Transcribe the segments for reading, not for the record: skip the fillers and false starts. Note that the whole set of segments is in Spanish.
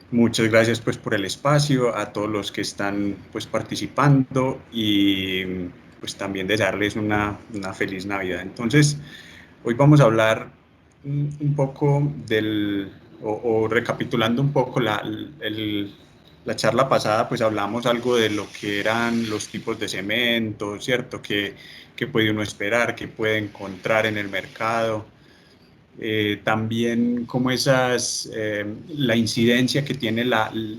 Muchas gracias pues por el espacio, a todos los que están pues participando y pues también desearles una feliz Navidad. Entonces, hoy vamos a hablar un poco o recapitulando un poco la charla pasada, pues hablamos algo de lo que eran los tipos de cemento, ¿cierto? ¿Qué puede uno esperar? ¿Qué puede encontrar en el mercado? También como la incidencia que tiene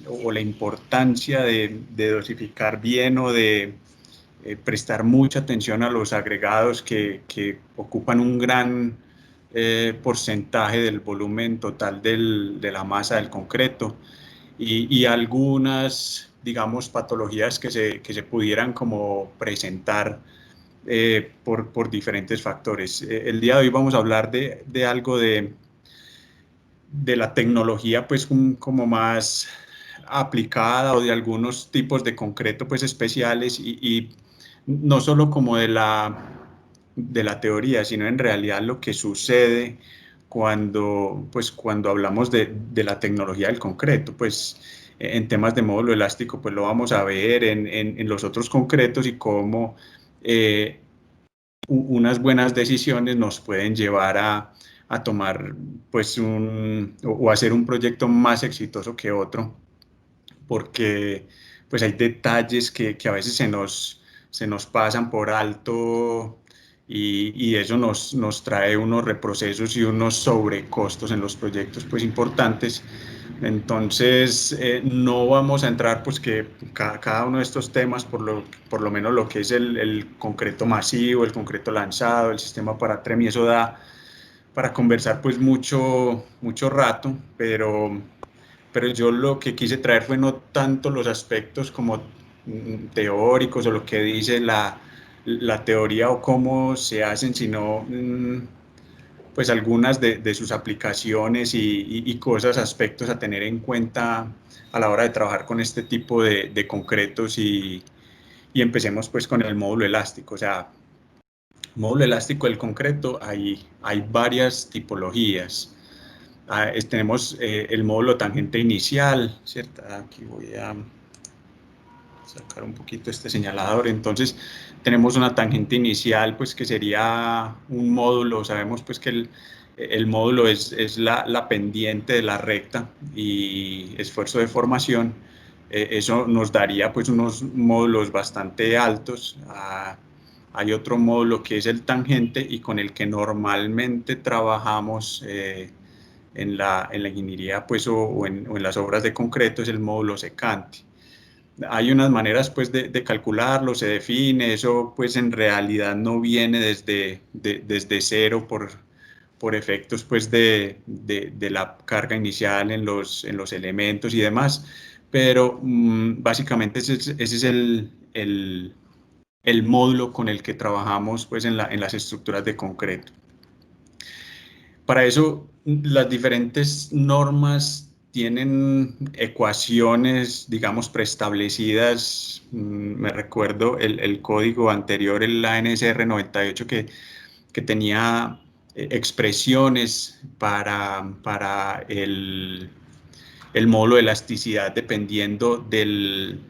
o la importancia de dosificar bien o de prestar mucha atención a los agregados que ocupan un gran porcentaje del volumen total de la masa del concreto y algunas, digamos, patologías que se pudieran como presentar por diferentes factores. El día de hoy vamos a hablar de algo de la tecnología pues como más aplicada o de algunos tipos de concreto pues especiales y no solo como de la teoría, sino en realidad lo que sucede cuando hablamos de la tecnología del concreto, pues en temas de módulo elástico pues lo vamos a ver en los otros concretos y cómo eh, unas buenas decisiones nos pueden llevar a tomar pues o hacer un proyecto más exitoso que otro, porque pues hay detalles que a veces se nos pasan por alto y eso nos trae unos reprocesos y unos sobrecostos en los proyectos pues importantes. Entonces, no vamos a entrar, pues que cada uno de estos temas, por lo menos lo que es el concreto masivo, el concreto lanzado, el sistema para TREM, y eso da para conversar pues mucho rato, pero yo lo que quise traer fue no tanto los aspectos como teóricos o lo que dice la teoría o cómo se hacen, sino pues algunas de sus aplicaciones y cosas, aspectos a tener en cuenta a la hora de trabajar con este tipo de concretos y empecemos pues con el módulo elástico. O sea, módulo elástico del concreto, hay varias tipologías. Tenemos el módulo tangente inicial, ¿cierto? Aquí voy a sacar un poquito este señalador. Entonces, tenemos una tangente inicial, pues que sería un módulo. Sabemos pues que el módulo es la pendiente de la recta y esfuerzo de formación. Eso nos daría pues unos módulos bastante altos. Hay otro módulo que es el tangente y con el que normalmente trabajamos en la ingeniería pues, o en las obras de concreto, es el módulo secante. Hay unas maneras pues de calcularlo, se define, eso pues en realidad no viene desde cero por efectos pues de la carga inicial en los elementos y demás, pero básicamente ese es el módulo con el que trabajamos pues en las estructuras de concreto. Para eso, las diferentes normas tienen ecuaciones, digamos, preestablecidas. Me recuerdo el código anterior, el ANSR 98, que tenía expresiones para el módulo de elasticidad dependiendo del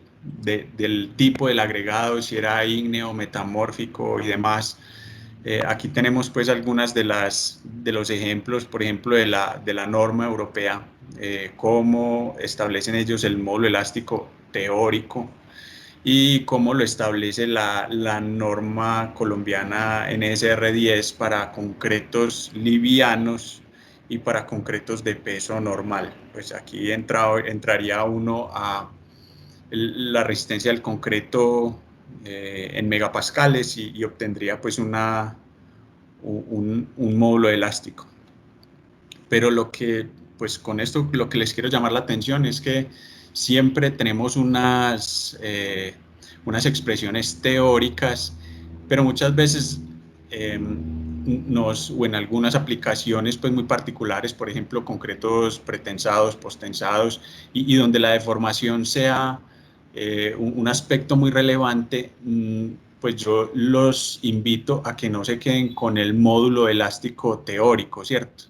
tipo del agregado, si era ígneo, metamórfico y demás. Aquí tenemos pues algunas de los ejemplos, por ejemplo, de la norma europea, cómo establecen ellos el módulo elástico teórico y cómo lo establece la norma colombiana NSR10 para concretos livianos y para concretos de peso normal. Pues aquí entraría uno a la resistencia del concreto en megapascales y obtendría pues un módulo elástico. Pero pues con esto lo que les quiero llamar la atención es que siempre tenemos unas expresiones teóricas, pero muchas veces o en algunas aplicaciones pues muy particulares, por ejemplo, concretos pretensados, postensados, y donde la deformación sea un aspecto muy relevante, pues yo los invito a que no se queden con el módulo elástico teórico, ¿cierto?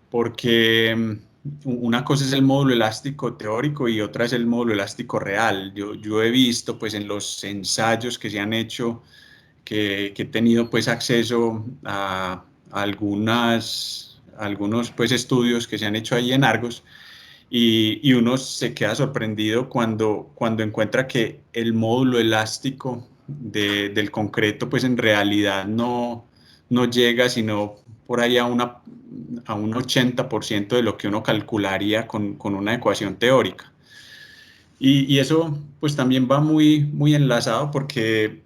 Porque una cosa es el módulo elástico teórico y otra es el módulo elástico real. Yo he visto pues en los ensayos que se han hecho, que he tenido pues acceso a algunos pues estudios que se han hecho ahí en Argos, y uno se queda sorprendido cuando encuentra que el módulo elástico del concreto pues en realidad no llega sino por ahí a un 80% de lo que uno calcularía con una ecuación teórica. Y eso pues también va muy enlazado porque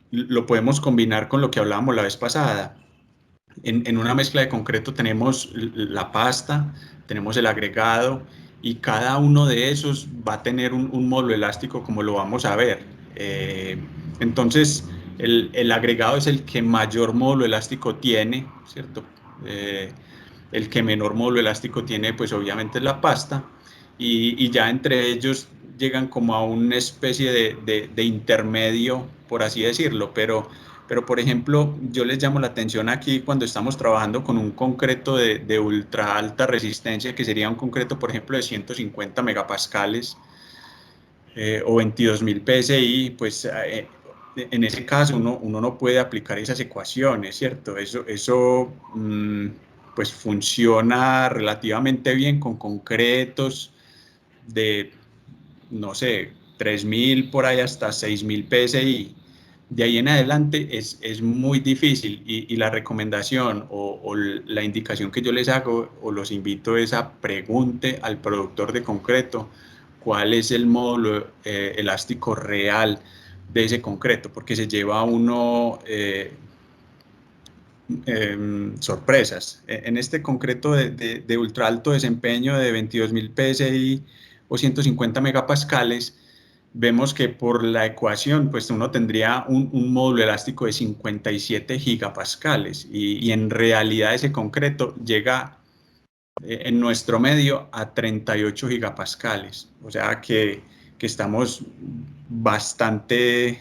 lo podemos combinar con lo que hablábamos la vez pasada. En una mezcla de concreto tenemos la pasta, tenemos el agregado, y cada uno de esos va a tener un módulo elástico como lo vamos a ver. Entonces, el agregado es el que mayor módulo elástico tiene, ¿cierto? Eh, el que menor módulo elástico tiene, pues obviamente es la pasta, y ya entre ellos llegan como a una especie de intermedio, por así decirlo, pero, por ejemplo, yo les llamo la atención aquí cuando estamos trabajando con un concreto de ultra alta resistencia, que sería un concreto, por ejemplo, de 150 megapascales o 22.000 PSI, pues en ese caso uno no puede aplicar esas ecuaciones, ¿cierto? Eso pues funciona relativamente bien con concretos de, no sé, 3.000 por ahí hasta 6.000 PSI. De ahí en adelante es muy difícil, y la recomendación o la indicación que yo les hago o los invito es a pregunte al productor de concreto cuál es el módulo elástico real de ese concreto, porque se lleva uno sorpresas. En este concreto de ultra alto desempeño de 22.000 PSI o 150 megapascales, vemos que por la ecuación, pues uno tendría un módulo elástico de 57 gigapascales, y en realidad ese concreto llega en nuestro medio a 38 gigapascales, o sea que estamos bastante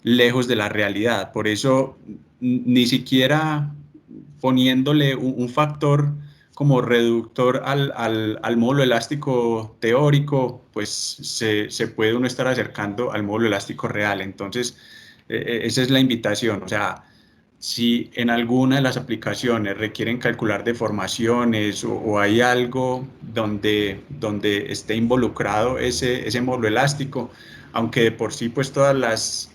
lejos de la realidad. Por eso, ni siquiera poniéndole un factor como reductor al módulo elástico teórico, pues se puede uno estar acercando al módulo elástico real. Entonces, esa es la invitación. O sea, si en alguna de las aplicaciones requieren calcular deformaciones o hay algo donde esté involucrado ese módulo elástico, aunque de por sí pues todas las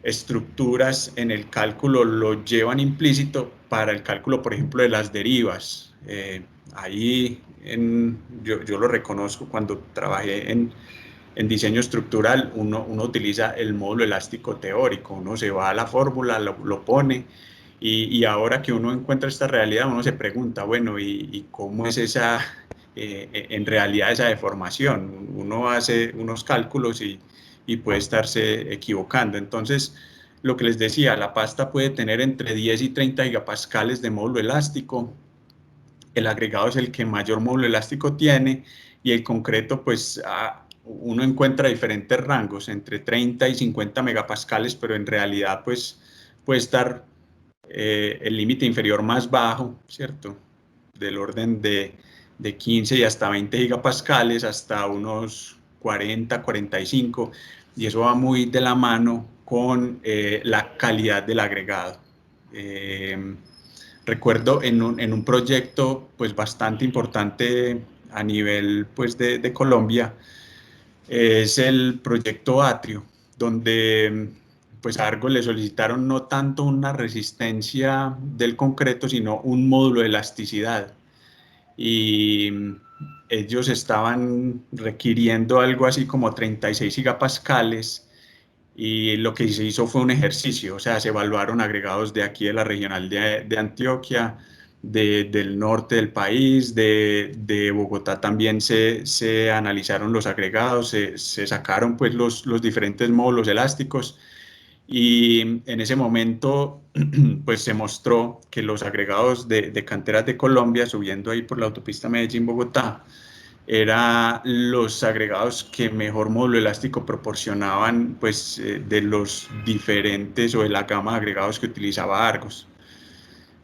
estructuras en el cálculo lo llevan implícito para el cálculo, por ejemplo, de las derivas. Ahí yo lo reconozco cuando trabajé en diseño estructural, uno utiliza el módulo elástico teórico, uno se va a la fórmula, lo pone, y ahora que uno encuentra esta realidad, uno se pregunta, bueno, ¿y cómo es esa, en realidad esa deformación? Uno hace unos cálculos y puede estarse equivocando. Entonces, lo que les decía, la pasta puede tener entre 10 y 30 gigapascales de módulo elástico. El agregado es el que mayor módulo elástico tiene, y el concreto, pues uno encuentra diferentes rangos entre 30 y 50 megapascales, pero en realidad pues puede estar el límite inferior más bajo, ¿cierto? Del orden de 15 y hasta 20 gigapascales hasta unos 40, 45, y eso va muy de la mano con la calidad del agregado. Recuerdo en un proyecto pues bastante importante a nivel pues de Colombia, es el proyecto Atrio, donde pues a Argo le solicitaron no tanto una resistencia del concreto, sino un módulo de elasticidad. Y ellos estaban requiriendo algo así como 36 gigapascales, y lo que se hizo fue un ejercicio, o sea, se evaluaron agregados de aquí de la regional de Antioquia, del norte del país, de Bogotá también se analizaron los agregados, se sacaron pues los diferentes módulos elásticos, y en ese momento pues se mostró que los agregados de canteras de Colombia, subiendo ahí por la autopista Medellín-Bogotá, eran los agregados que mejor módulo elástico proporcionaban pues de los diferentes o de la gama de agregados que utilizaba Argos.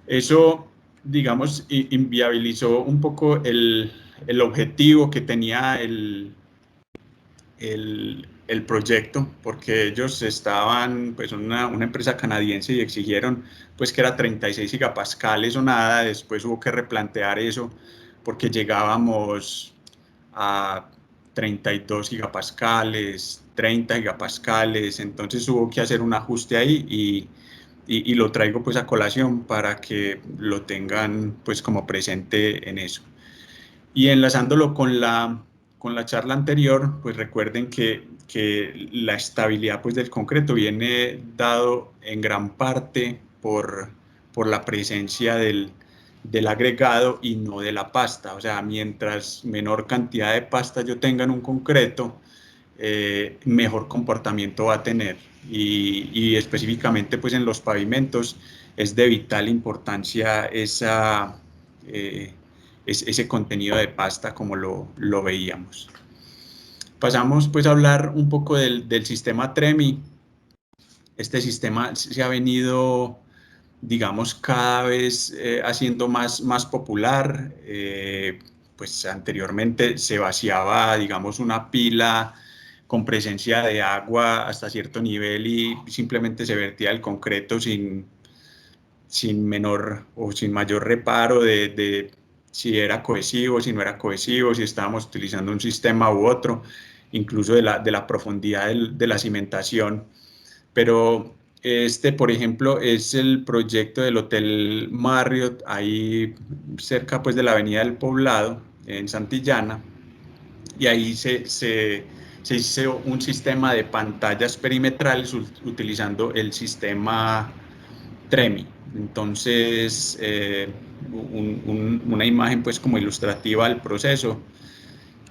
Eso digamos, inviabilizó un poco el objetivo que tenía el proyecto, porque ellos estaban, pues una empresa canadiense y exigieron pues que era 36 gigapascales o nada, después hubo que replantear eso porque llegábamos a 32 gigapascales, 30 gigapascales, entonces hubo que hacer un ajuste ahí y lo traigo pues a colación para que lo tengan pues como presente en eso. Y enlazándolo con la charla anterior, pues recuerden que la estabilidad pues, del concreto viene dado en gran parte por la presencia del agregado y no de la pasta. O sea, mientras menor cantidad de pasta yo tenga en un concreto, mejor comportamiento va a tener. Y específicamente pues en los pavimentos es de vital importancia ese contenido de pasta como lo veíamos. Pasamos pues a hablar un poco del sistema TREMI. Este sistema se ha venido, digamos, cada vez haciendo más popular. Pues anteriormente se vaciaba, digamos, una pila con presencia de agua hasta cierto nivel y simplemente se vertía el concreto sin menor o sin mayor reparo de si era cohesivo, si no era cohesivo, si estábamos utilizando un sistema u otro, incluso de la profundidad de la cimentación. Pero este, por ejemplo, es el proyecto del Hotel Marriott, ahí cerca pues de la Avenida del Poblado, en Santillana, y ahí se hizo un sistema de pantallas perimetrales utilizando el sistema TREMI. Entonces, una imagen pues como ilustrativa del proceso.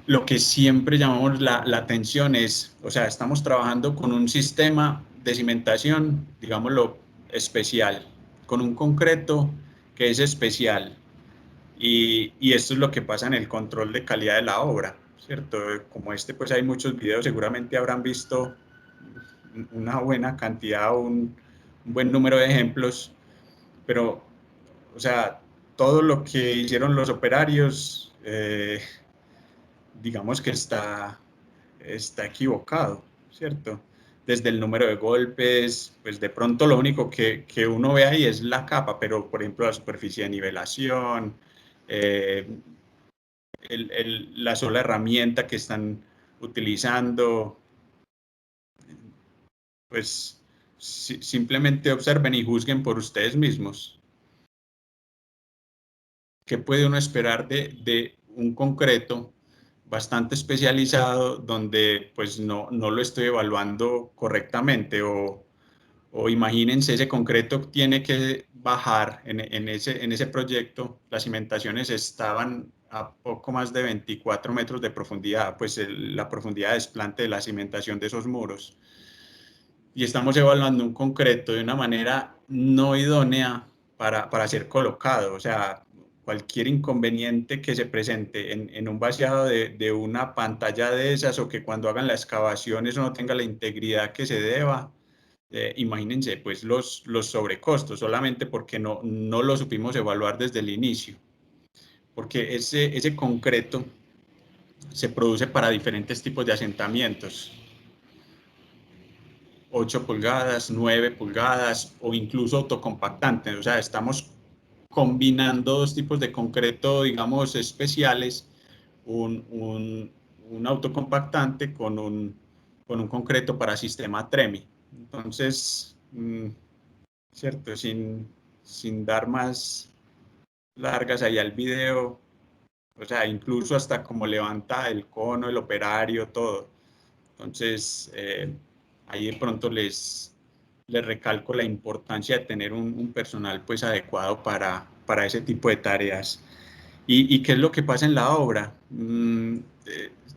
Lo que siempre llamamos la atención es, o sea, estamos trabajando con un sistema de cimentación, digámoslo, especial, con un concreto que es especial. Y esto es lo que pasa en el control de calidad de la obra, ¿cierto? Como este, pues hay muchos videos, seguramente habrán visto una buena cantidad, un buen número de ejemplos, pero, o sea, todo lo que hicieron los operarios, digamos que está equivocado, ¿cierto? Desde el número de golpes, pues de pronto lo único que uno ve ahí es la capa, pero por ejemplo la superficie de nivelación, eh, la sola herramienta que están utilizando, pues simplemente observen y juzguen por ustedes mismos. ¿Qué puede uno esperar de un concreto bastante especializado donde pues no lo estoy evaluando correctamente? O imagínense, ese concreto tiene que bajar en ese proyecto, las cimentaciones estaban a poco más de 24 metros de profundidad, pues la profundidad de desplante de la cimentación de esos muros. Y estamos evaluando un concreto de una manera no idónea para ser colocado. O sea, cualquier inconveniente que se presente en un vaciado de una pantalla de esas o que cuando hagan la excavación eso no tenga la integridad que se deba, imagínense pues los sobrecostos, solamente porque no lo supimos evaluar desde el inicio. Porque ese concreto se produce para diferentes tipos de asentamientos. 8 pulgadas, 9 pulgadas o incluso autocompactantes. O sea, estamos combinando dos tipos de concreto, digamos, especiales, un autocompactante con un concreto para sistema TREMI. Entonces, cierto, sin dar más largas allá al video, o sea, incluso hasta como levanta el cono, el operario, todo. Entonces, ahí de pronto les recalco la importancia de tener un personal pues adecuado para ese tipo de tareas. ¿Y qué es lo que pasa en la obra?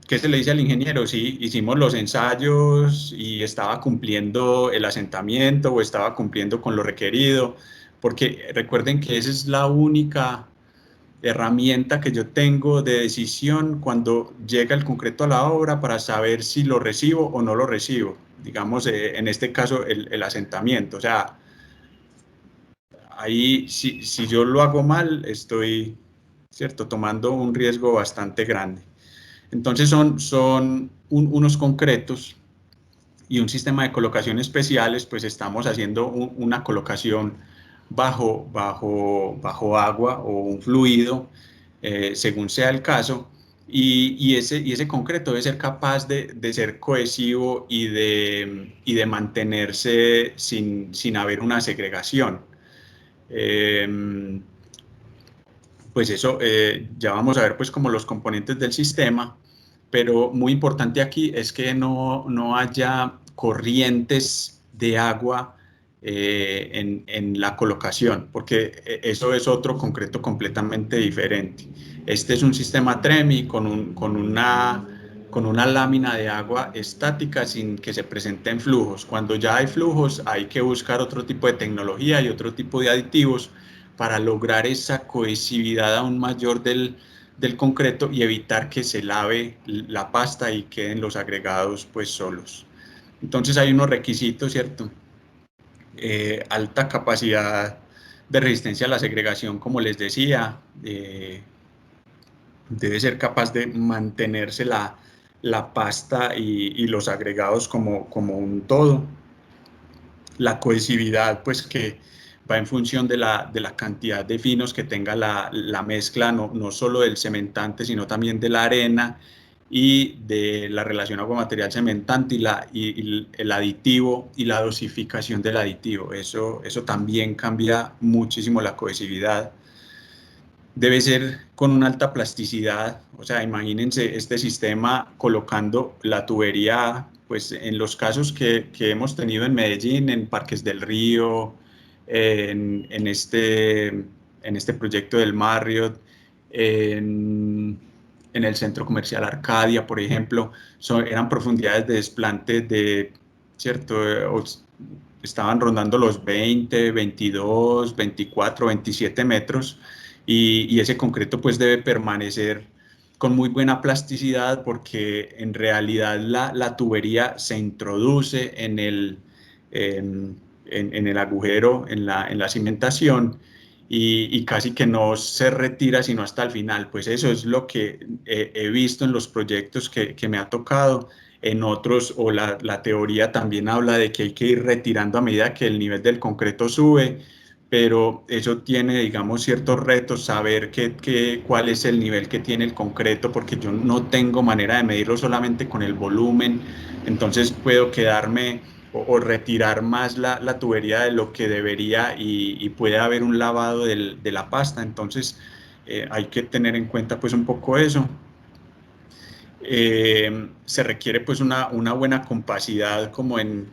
¿Qué se le dice al ingeniero? Sí, hicimos los ensayos y estaba cumpliendo el asentamiento o estaba cumpliendo con lo requerido, porque recuerden que esa es la única herramienta que yo tengo de decisión cuando llega el concreto a la obra para saber si lo recibo o no lo recibo. Digamos, en este caso, el asentamiento. O sea, ahí si yo lo hago mal, estoy, ¿cierto?, tomando un riesgo bastante grande. Entonces son unos concretos y un sistema de colocación especiales, pues estamos haciendo una colocación bajo agua o un fluido, según sea el caso, y ese concreto debe ser capaz de ser cohesivo y de mantenerse sin haber una segregación. Pues eso, ya vamos a ver pues como los componentes del sistema, pero muy importante aquí es que no haya corrientes de agua en la colocación, porque eso es otro concreto completamente diferente. Este es un sistema TREMI con una lámina de agua estática sin que se presenten flujos. Cuando ya hay flujos hay que buscar otro tipo de tecnología y otro tipo de aditivos para lograr esa cohesividad aún mayor del concreto y evitar que se lave la pasta y queden los agregados pues solos. Entonces hay unos requisitos, ¿cierto? Alta capacidad de resistencia a la segregación, como les decía, debe ser capaz de mantenerse la pasta y los agregados como un todo. La cohesividad, pues que va en función de la cantidad de finos que tenga la mezcla, no solo del cementante, sino también de la arena y de la relación agua-material cementante y el aditivo y la dosificación del aditivo. Eso también cambia muchísimo la cohesividad. Debe ser con una alta plasticidad, o sea, imagínense este sistema colocando la tubería, pues en los casos que hemos tenido en Medellín, en Parques del Río, en este proyecto del Marriott, en el Centro Comercial Arcadia, por ejemplo, eran profundidades de desplante de, ¿cierto? Estaban rondando los 20, 22, 24, 27 metros y ese concreto pues debe permanecer con muy buena plasticidad porque en realidad la tubería se introduce en el agujero, en la cimentación y casi que no se retira sino hasta el final. Pues eso es lo que he visto en los proyectos que me ha tocado. En otros, o la teoría también habla de que hay que ir retirando a medida que el nivel del concreto sube, pero eso tiene, digamos, ciertos retos, saber cuál es el nivel que tiene el concreto, porque yo no tengo manera de medirlo solamente con el volumen, entonces puedo quedarme o retirar más la tubería de lo que debería y puede haber un lavado de la pasta, entonces hay que tener en cuenta pues un poco eso. Se requiere pues una buena compacidad como en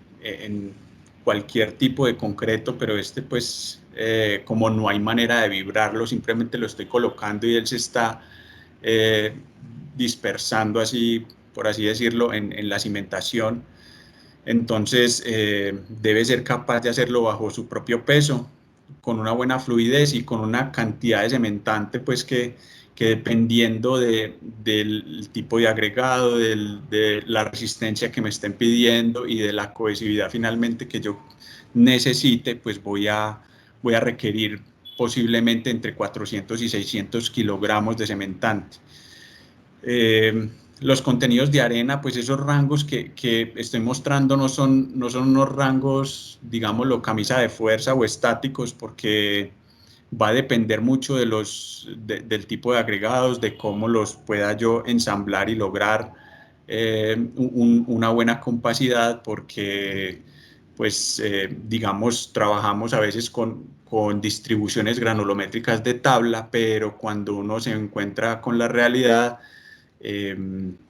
cualquier tipo de concreto, pero este pues como no hay manera de vibrarlo, simplemente lo estoy colocando y él se está eh, dispersando así, por así decirlo, en la cimentación. Entonces debe ser capaz de hacerlo bajo su propio peso, con una buena fluidez y con una cantidad de cementante pues que dependiendo del tipo de agregado, de la resistencia que me estén pidiendo y de la cohesividad finalmente que yo necesite, pues voy a requerir posiblemente entre 400 y 600 kilogramos de cementante. Los contenidos de arena, pues esos rangos que estoy mostrando no son unos rangos, digámoslo, camisa de fuerza o estáticos, porque va a depender mucho del tipo de agregados, de cómo los pueda yo ensamblar y lograr una buena compacidad, porque, pues, digamos, trabajamos a veces con distribuciones granulométricas de tabla, pero cuando uno se encuentra con la realidad, eh,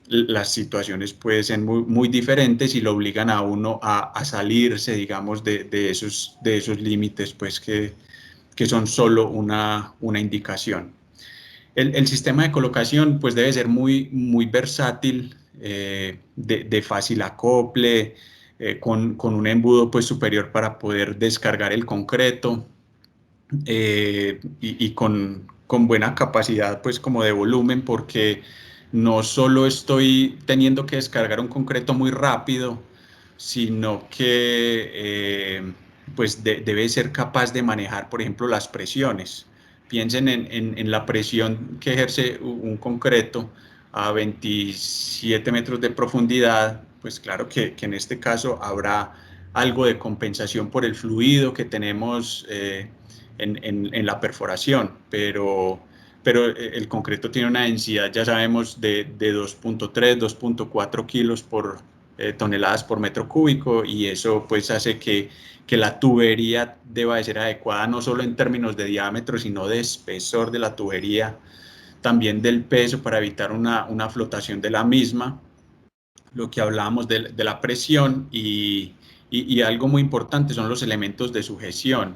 las situaciones pueden ser muy diferentes y lo obligan a uno a salirse, digamos, de esos límites, pues que son solo una indicación. El sistema de colocación pues debe ser muy versátil, de fácil acople, con un embudo pues superior para poder descargar el concreto y con buena capacidad pues como de volumen, porque no solo estoy teniendo que descargar un concreto muy rápido, sino que pues debe ser capaz de manejar, por ejemplo, las presiones. Piensen en la presión que ejerce un concreto a 27 metros de profundidad, pues claro que en este caso habrá algo de compensación por el fluido que tenemos en la perforación, pero el concreto tiene una densidad, ya sabemos, de 2.3, 2.4 kilos por toneladas por metro cúbico, y eso pues hace que la tubería deba de ser adecuada no solo en términos de diámetro, sino de espesor de la tubería, también del peso para evitar una flotación de la misma, lo que hablábamos de la presión y algo muy importante son los elementos de sujeción.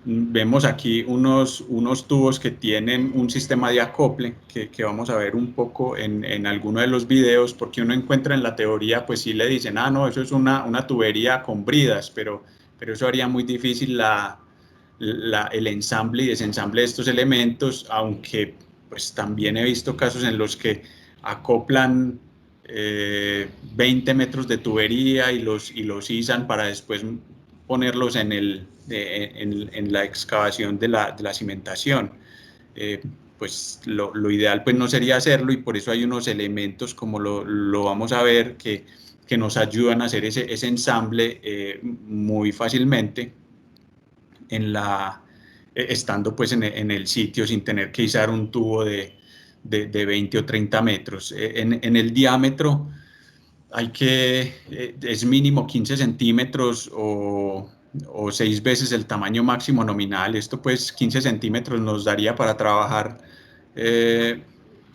Vemos aquí unos tubos que tienen un sistema de acople que vamos a ver un poco en alguno de los videos, porque uno encuentra en la teoría, pues sí le dicen, ah, no, eso es una tubería con bridas, pero eso haría muy difícil el ensamble y desensamble de estos elementos, aunque pues también he visto casos en los que acoplan 20 metros de tubería y los izan para después ponerlos en la excavación de la cimentación. Pues lo ideal pues no sería hacerlo, y por eso hay unos elementos como lo vamos a ver que nos ayudan a hacer ese ensamble muy fácilmente estando pues en el sitio sin tener que izar un tubo de 20 o 30 metros. En el diámetro es mínimo 15 centímetros o 6 veces el tamaño máximo nominal. Esto pues 15 centímetros nos daría para trabajar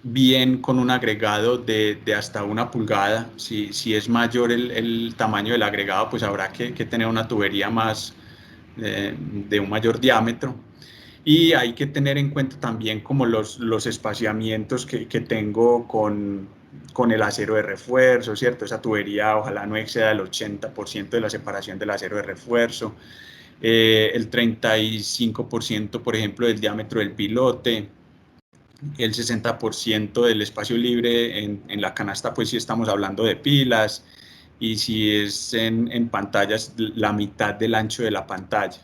bien con un agregado de hasta 1 pulgada. Si es mayor el tamaño del agregado, pues habrá que tener una tubería más de un mayor diámetro. Y hay que tener en cuenta también como los espaciamientos que tengo con el acero de refuerzo, ¿cierto? Esa tubería ojalá no exceda el 80% de la separación del acero de refuerzo, el 35%, por ejemplo, del diámetro del pilote, el 60% del espacio libre en la canasta, pues sí estamos hablando de pilas, y si es en pantallas, la mitad del ancho de la pantalla.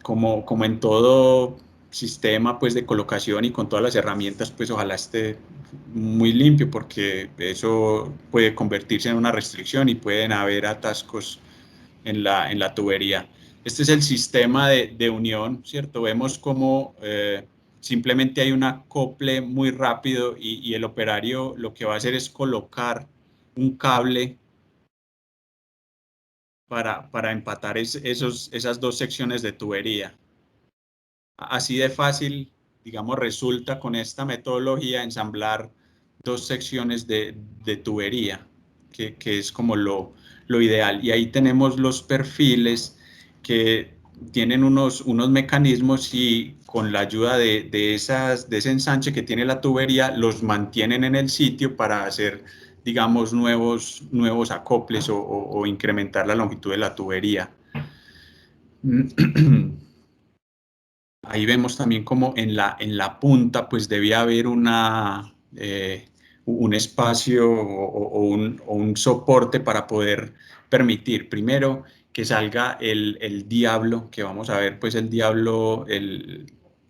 Como en todo sistema pues de colocación y con todas las herramientas, pues ojalá esté muy limpio, porque eso puede convertirse en una restricción y pueden haber atascos en la tubería. Este es el sistema de unión, ¿cierto? Vemos como simplemente hay un acople muy rápido y el operario lo que va a hacer es colocar un cable para empatar esas dos secciones de tubería. Así de fácil, digamos, resulta con esta metodología ensamblar dos secciones de tubería, que es como lo ideal. Y ahí tenemos los perfiles que tienen unos mecanismos, y con la ayuda de ese ensanche que tiene la tubería, los mantienen en el sitio para hacer, digamos, nuevos acoples o incrementar la longitud de la tubería. Ahí vemos también como en la punta pues debía haber un espacio o un soporte para poder permitir primero que salga el diablo, que vamos a ver pues el diablo,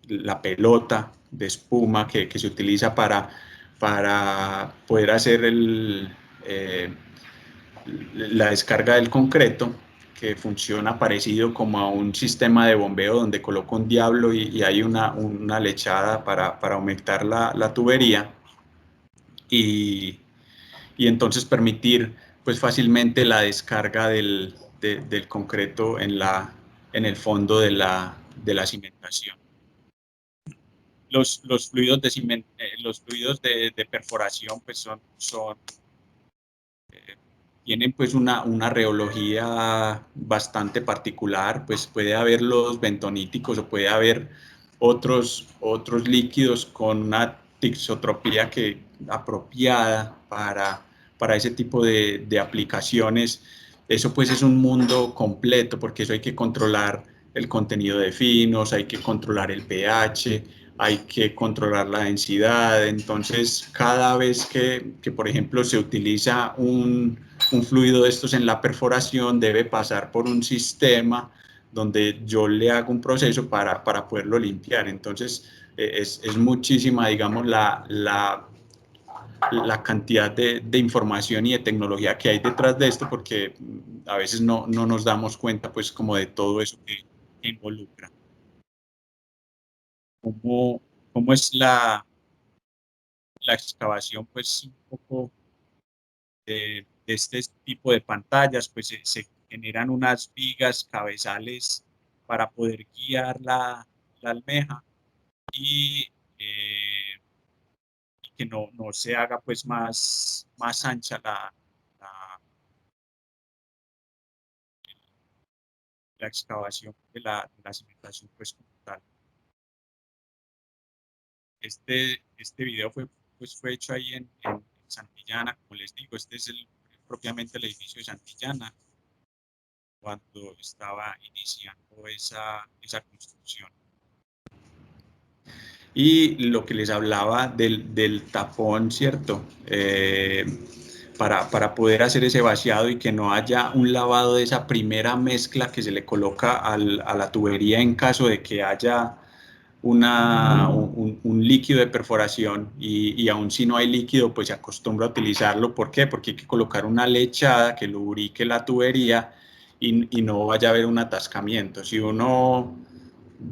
la pelota de espuma que se utiliza para poder hacer la descarga del concreto, que funciona parecido como a un sistema de bombeo donde coloco un diablo y hay una lechada para aumentar la tubería y, y entonces permitir pues fácilmente la descarga del concreto en el fondo de la cimentación. Los fluidos de perforación pues tienen pues una reología bastante particular, pues puede haber los bentoníticos o puede haber otros líquidos con una tixotropía apropiada para ese tipo de aplicaciones. Eso pues es un mundo completo, porque eso hay que controlar el contenido de finos, hay que controlar el pH, hay que controlar la densidad. Entonces, cada vez que por ejemplo, se utiliza un fluido de estos en la perforación, debe pasar por un sistema donde yo le hago un proceso para poderlo limpiar. Entonces, es muchísima, digamos, la cantidad de información y de tecnología que hay detrás de esto, porque a veces no nos damos cuenta, pues, como de todo eso que involucra. ¿Cómo, cómo es la excavación? Pues, un poco de este tipo de pantallas, pues se generan unas vigas cabezales para poder guiar la almeja y, y que no se haga pues más ancha la, la excavación de la cimentación pues como tal. Este video fue hecho ahí en Santillana, como les digo, este es propiamente el edificio de Santillana, cuando estaba iniciando esa construcción. Y lo que les hablaba del tapón, ¿cierto? Para poder hacer ese vaciado y que no haya un lavado de esa primera mezcla que se le coloca a la tubería en caso de que haya un líquido de perforación y aún si no hay líquido, pues se acostumbra a utilizarlo. ¿Por qué? Porque hay que colocar una lechada que lubrique la tubería y no vaya a haber un atascamiento. Si uno,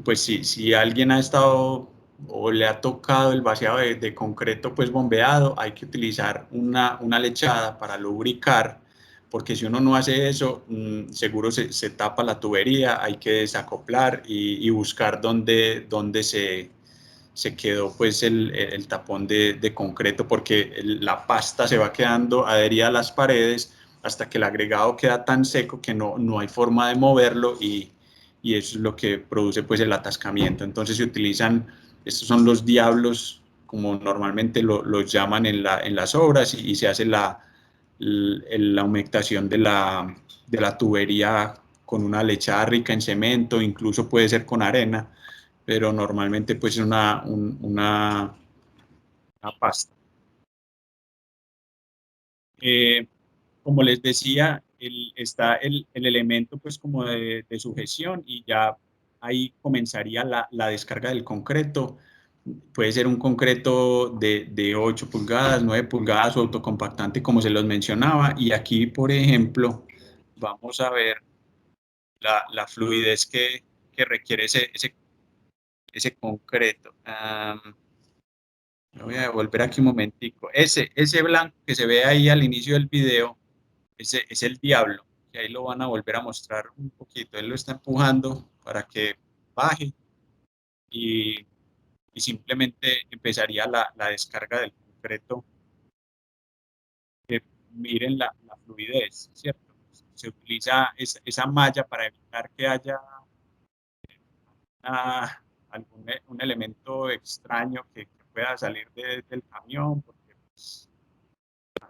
pues si alguien ha estado o le ha tocado el vaciado de concreto pues bombeado, hay que utilizar una lechada para lubricar, porque si uno no hace eso, seguro se tapa la tubería, hay que desacoplar y buscar dónde se quedó pues el tapón de concreto, porque la pasta se va quedando adherida a las paredes hasta que el agregado queda tan seco que no hay forma de moverlo y eso es lo que produce pues el atascamiento. Entonces se utilizan, estos son los diablos, como normalmente los llaman en las obras, y se hace la humectación de la tubería con una lechada rica en cemento, incluso puede ser con arena, pero normalmente pues es una pasta. Eh, Como les decía, está el elemento pues como de sujeción y ya ahí comenzaría la descarga del concreto. Puede ser un concreto de 8 pulgadas, 9 pulgadas o autocompactante como se los mencionaba. Y aquí, por ejemplo, vamos a ver la fluidez que requiere ese concreto. Me voy a devolver aquí un momentico. Ese blanco que se ve ahí al inicio del video, ese es el diablo, que ahí lo van a volver a mostrar un poquito. Él lo está empujando para que baje y, y simplemente empezaría la descarga del concreto. Miren la fluidez, ¿cierto? Se utiliza esa malla para evitar que haya un elemento extraño que pueda salir del camión, porque pues,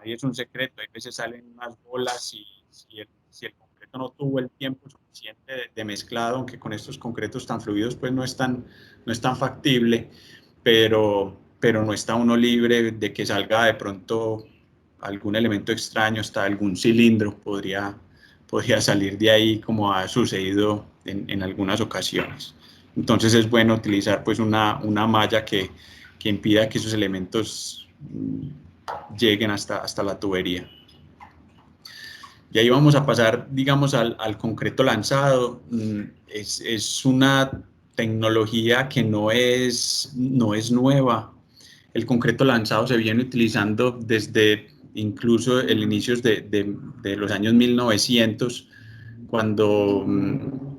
ahí es un secreto. Hay veces salen unas bolas y si el concreto no tuvo el tiempo suficiente de mezclado, aunque con estos concretos tan fluidos pues no es tan factible, pero no está uno libre de que salga de pronto algún elemento extraño, hasta algún cilindro podría salir de ahí, como ha sucedido en algunas ocasiones. Entonces es bueno utilizar pues una malla que impida que esos elementos lleguen hasta la tubería. Y ahí vamos a pasar, digamos, al concreto lanzado. Es una tecnología que no es nueva. El concreto lanzado se viene utilizando desde incluso el inicio de los años 1900, cuando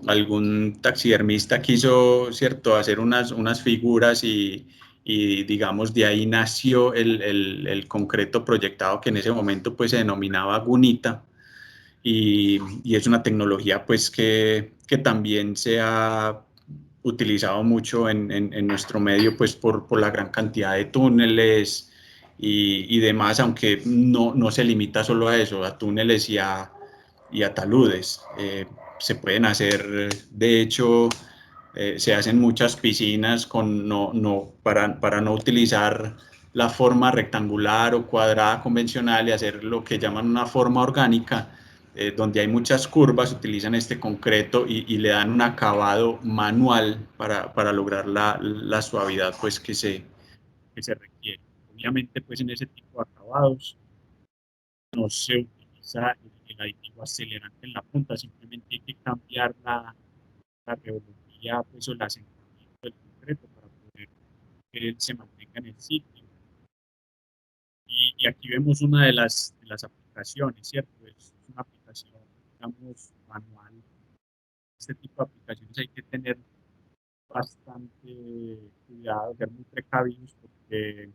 algún taxidermista quiso, ¿cierto?, hacer unas figuras y digamos de ahí nació el concreto proyectado, que en ese momento pues se denominaba gunita, y es una tecnología pues que también se ha utilizado mucho en nuestro medio pues por la gran cantidad de túneles y demás, aunque no se limita solo a eso, a túneles y a taludes. Se pueden hacer, de hecho, se hacen muchas piscinas para no utilizar la forma rectangular o cuadrada convencional y hacer lo que llaman una forma orgánica. donde hay muchas curvas, utilizan este concreto y le dan un acabado manual para lograr la suavidad pues, que se requiere. Obviamente, pues en ese tipo de acabados no se utiliza el aditivo acelerante en la punta, simplemente hay que cambiar la revolutía pues, o el asentamiento del concreto para poder que él se mantenga en el sitio. Y aquí vemos una de las aplicaciones, ¿cierto? Es una aplicación, digamos, manual. Este tipo de aplicaciones hay que tener bastante cuidado, ser muy precavidos porque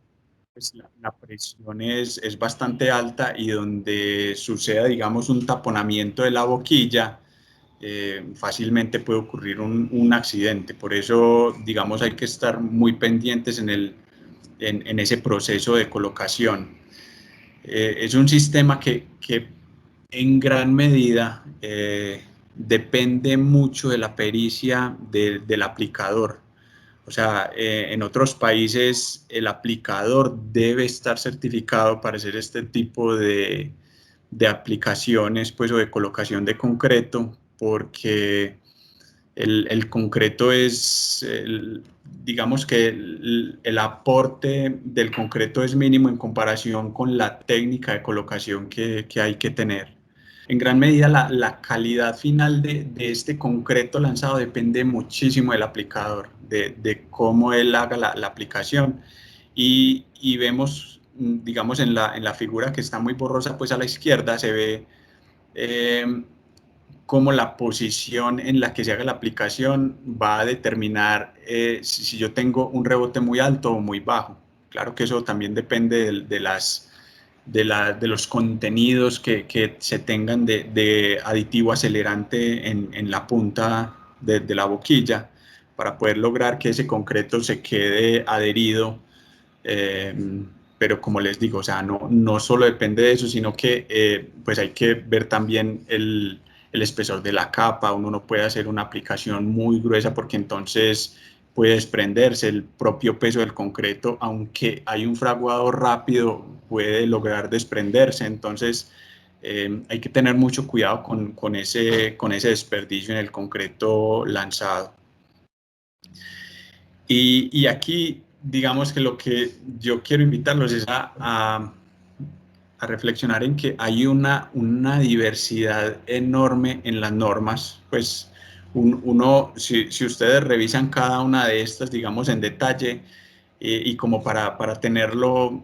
pues, la presión es bastante alta y donde suceda, digamos, un taponamiento de la boquilla, fácilmente puede ocurrir un accidente. Por eso, digamos, hay que estar muy pendientes en ese proceso de colocación. Es un sistema que en gran medida depende mucho de la pericia del aplicador. O sea, en otros países el aplicador debe estar certificado para hacer este tipo de aplicaciones pues, o de colocación de concreto, porque el concreto es, digamos que el aporte del concreto es mínimo en comparación con la técnica de colocación que hay que tener. En gran medida la calidad final de este concreto lanzado depende muchísimo del aplicador, de cómo él haga la aplicación. Y vemos, digamos, en la figura que está muy borrosa, pues a la izquierda se ve cómo la posición en la que se haga la aplicación va a determinar si yo tengo un rebote muy alto o muy bajo. Claro que eso también depende de los contenidos que se tengan de aditivo acelerante en la punta de la boquilla para poder lograr que ese concreto se quede adherido. Eh, pero como les digo, o sea, no solo depende de eso, sino que pues hay que ver también el espesor de la capa. Uno no puede hacer una aplicación muy gruesa porque entonces puede desprenderse el propio peso del concreto, aunque hay un fraguado rápido, puede lograr desprenderse. Entonces hay que tener mucho cuidado con ese desperdicio en el concreto lanzado. Y aquí, digamos que lo que yo quiero invitarlos es a reflexionar en que hay una diversidad enorme en las normas. Pues si ustedes revisan cada una de estas, digamos, en detalle, y como para tenerlo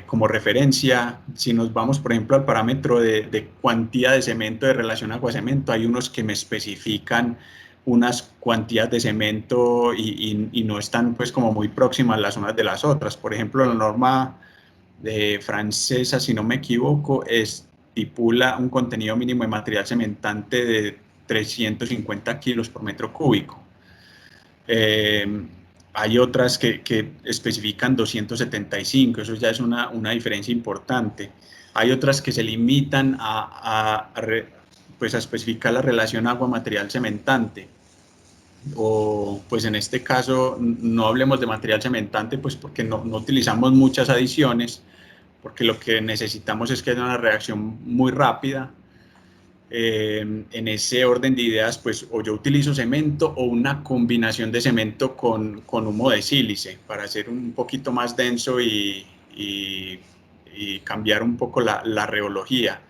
como referencia, si nos vamos, por ejemplo, al parámetro de cuantía de cemento de relación agua-cemento, hay unos que me especifican unas cuantías de cemento y no están pues como muy próximas las unas de las otras. Por ejemplo, la norma francesa, si no me equivoco, estipula un contenido mínimo de material cementante de 350 kilos por metro cúbico. Hay otras que especifican 275, eso ya es una diferencia importante. Hay otras que se limitan pues a especificar la relación agua-material cementante. O pues en este caso no hablemos de material cementante, pues porque no utilizamos muchas adiciones, porque lo que necesitamos es que haya una reacción muy rápida. En ese orden de ideas, pues o yo utilizo cemento o una combinación de cemento con humo de sílice para hacer un poquito más denso y cambiar un poco la reología.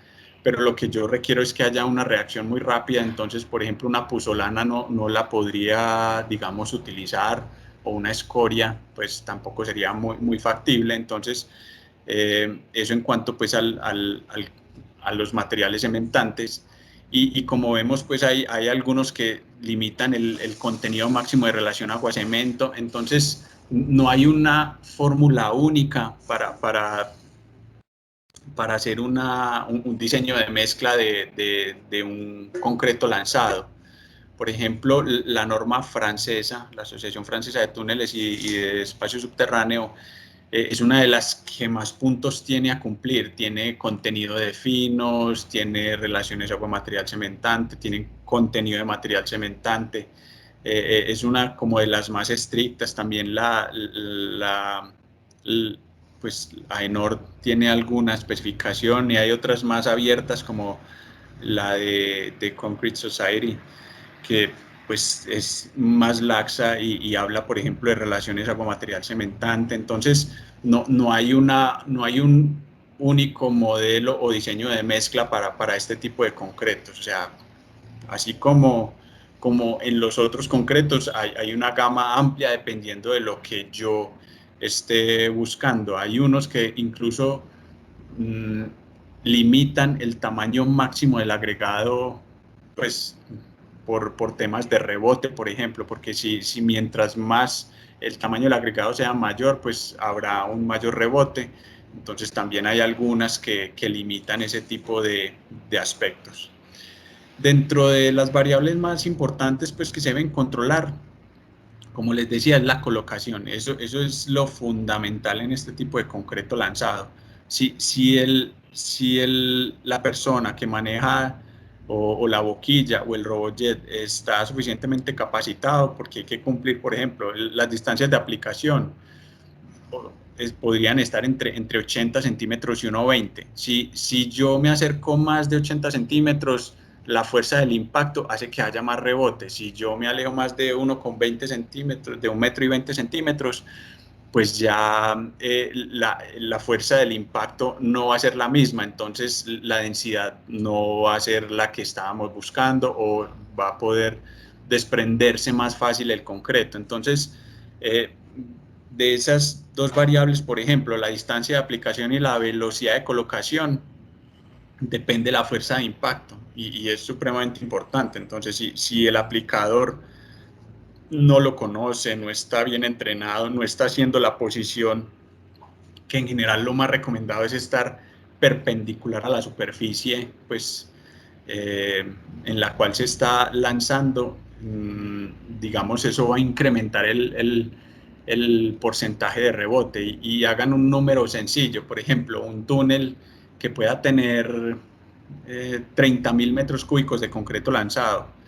Pero lo que yo requiero es que haya una reacción muy rápida, entonces, por ejemplo, una puzolana no la podría, digamos, utilizar, o una escoria, pues tampoco sería muy factible. Entonces, eso en cuanto pues a los materiales cementantes. Y como vemos, pues hay algunos que limitan el contenido máximo de relación agua-cemento. Entonces, no hay una fórmula única para hacer un diseño de mezcla de un concreto lanzado. Por ejemplo, la norma francesa, la Asociación Francesa de Túneles y de Espacio Subterráneo, es una de las que más puntos tiene a cumplir. Tiene contenido de finos, tiene relaciones agua-material cementante, tiene contenido de material cementante. Es una como de las más estrictas. También pues AENOR tiene alguna especificación, y hay otras más abiertas como la de Concrete Society, que pues es más laxa y habla, por ejemplo, de relaciones agua-material cementante. Entonces, no hay un único modelo o diseño de mezcla para este tipo de concretos. O sea, así como en los otros concretos, hay una gama amplia dependiendo de lo que yo esté buscando. Hay unos que incluso limitan el tamaño máximo del agregado, pues por temas de rebote, por ejemplo, porque si mientras más el tamaño del agregado sea mayor, pues habrá un mayor rebote. Entonces también hay algunas que limitan ese tipo de aspectos. Dentro de las variables más importantes pues, que se deben controlar, como les decía, es la colocación. Eso es lo fundamental en este tipo de concreto lanzado. La persona que maneja o la boquilla o el RoboJet está suficientemente capacitado, porque hay que cumplir, por ejemplo, las distancias de aplicación podrían estar entre 80 centímetros y 1,20. Si yo me acerco más de 80 centímetros, la fuerza del impacto hace que haya más rebote. Si yo me alejo más de 1,20 centímetros, de 1,20 centímetros, pues ya la fuerza del impacto no va a ser la misma, entonces la densidad no va a ser la que estábamos buscando o va a poder desprenderse más fácil el concreto. Entonces, de esas dos variables, por ejemplo, la distancia de aplicación y la velocidad de colocación, depende la fuerza de impacto y es supremamente importante. Entonces, si el aplicador no lo conoce, no está bien entrenado, no está haciendo la posición, que en general lo más recomendado es estar perpendicular a la superficie, pues en la cual se está lanzando, digamos, eso va a incrementar el porcentaje de rebote y hagan un número sencillo, por ejemplo, un túnel que pueda tener 30.000 metros cúbicos de concreto lanzado.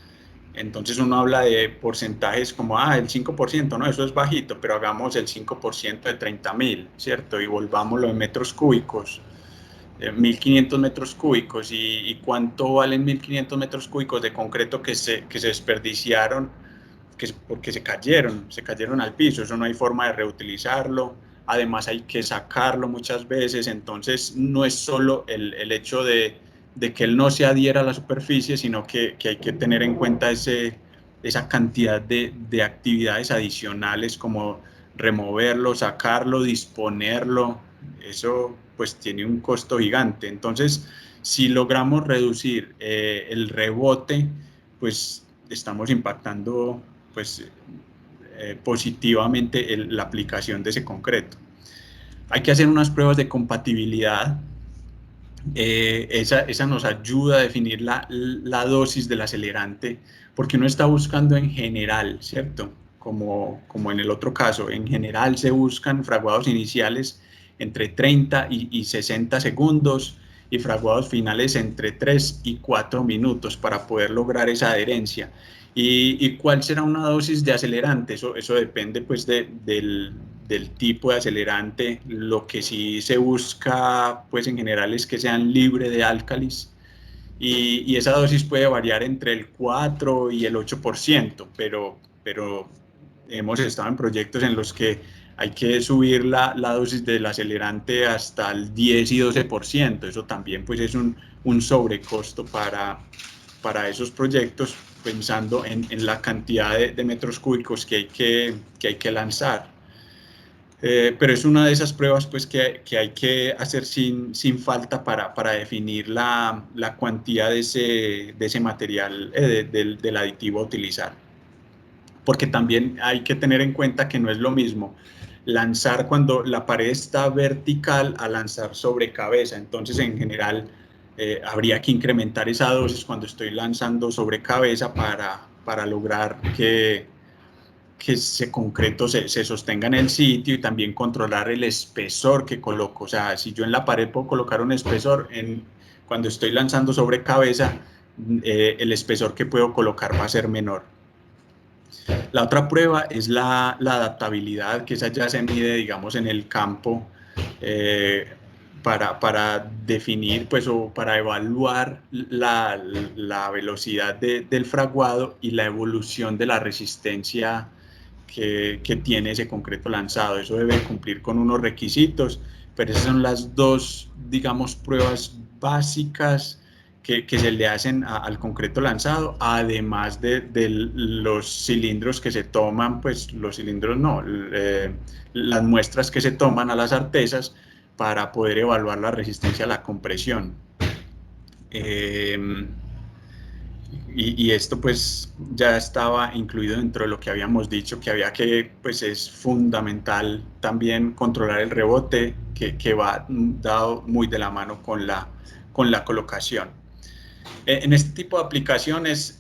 Entonces uno habla de porcentajes como, el 5%, no, eso es bajito, pero hagamos el 5% de 30.000, ¿cierto? Y volvámoslo en metros cúbicos, 1.500 metros cúbicos. ¿Y cuánto valen 1.500 metros cúbicos de concreto que se desperdiciaron porque se cayeron al piso? Eso no hay forma de reutilizarlo. Además hay que sacarlo muchas veces, entonces no es solo el hecho de que él no se adhiera a la superficie, sino que hay que tener en cuenta esa cantidad de actividades adicionales como removerlo, sacarlo, disponerlo. Eso pues tiene un costo gigante. Entonces, si logramos reducir el rebote, pues estamos impactando pues, positivamente la aplicación de ese concreto. Hay que hacer unas pruebas de compatibilidad. Esa nos ayuda a definir la dosis del acelerante, porque uno está buscando en general, ¿cierto? Como en el otro caso, en general se buscan fraguados iniciales entre 30 y 60 segundos y fraguados finales entre 3 y 4 minutos para poder lograr esa adherencia. ¿Y cuál será una dosis de acelerante? Eso depende pues del tipo de acelerante. Lo que sí se busca pues en general es que sean libres de álcalis y esa dosis puede variar entre el 4 y el 8%, pero hemos estado en proyectos en los que hay que subir la dosis del acelerante hasta el 10 y 12%. Eso también pues es un sobrecosto para esos proyectos, pensando en la cantidad de metros cúbicos que hay que lanzar. Pero es una de esas pruebas pues, que hay que hacer sin falta para definir la cuantía de ese material, del aditivo a utilizar. Porque también hay que tener en cuenta que no es lo mismo lanzar cuando la pared está vertical a lanzar sobre cabeza. Entonces, en general, habría que incrementar esa dosis cuando estoy lanzando sobre cabeza para lograr que ese concreto se sostenga en el sitio y también controlar el espesor que coloco. O sea, si yo en la pared puedo colocar un espesor, cuando estoy lanzando sobre cabeza, el espesor que puedo colocar va a ser menor. La otra prueba es la adaptabilidad, que esa ya se mide, digamos, en el campo, para definir pues, o para evaluar la velocidad del fraguado y la evolución de la resistencia que tiene ese concreto lanzado. Eso debe cumplir con unos requisitos, pero esas son las dos, digamos, pruebas básicas que se le hacen al concreto lanzado, además de los cilindros que se toman, pues los cilindros no, las muestras que se toman a las artesas para poder evaluar la resistencia a la compresión. Y esto pues ya estaba incluido dentro de lo que habíamos dicho, que había que, pues es fundamental también controlar el rebote, que va dado muy de la mano con la colocación. En este tipo de aplicaciones,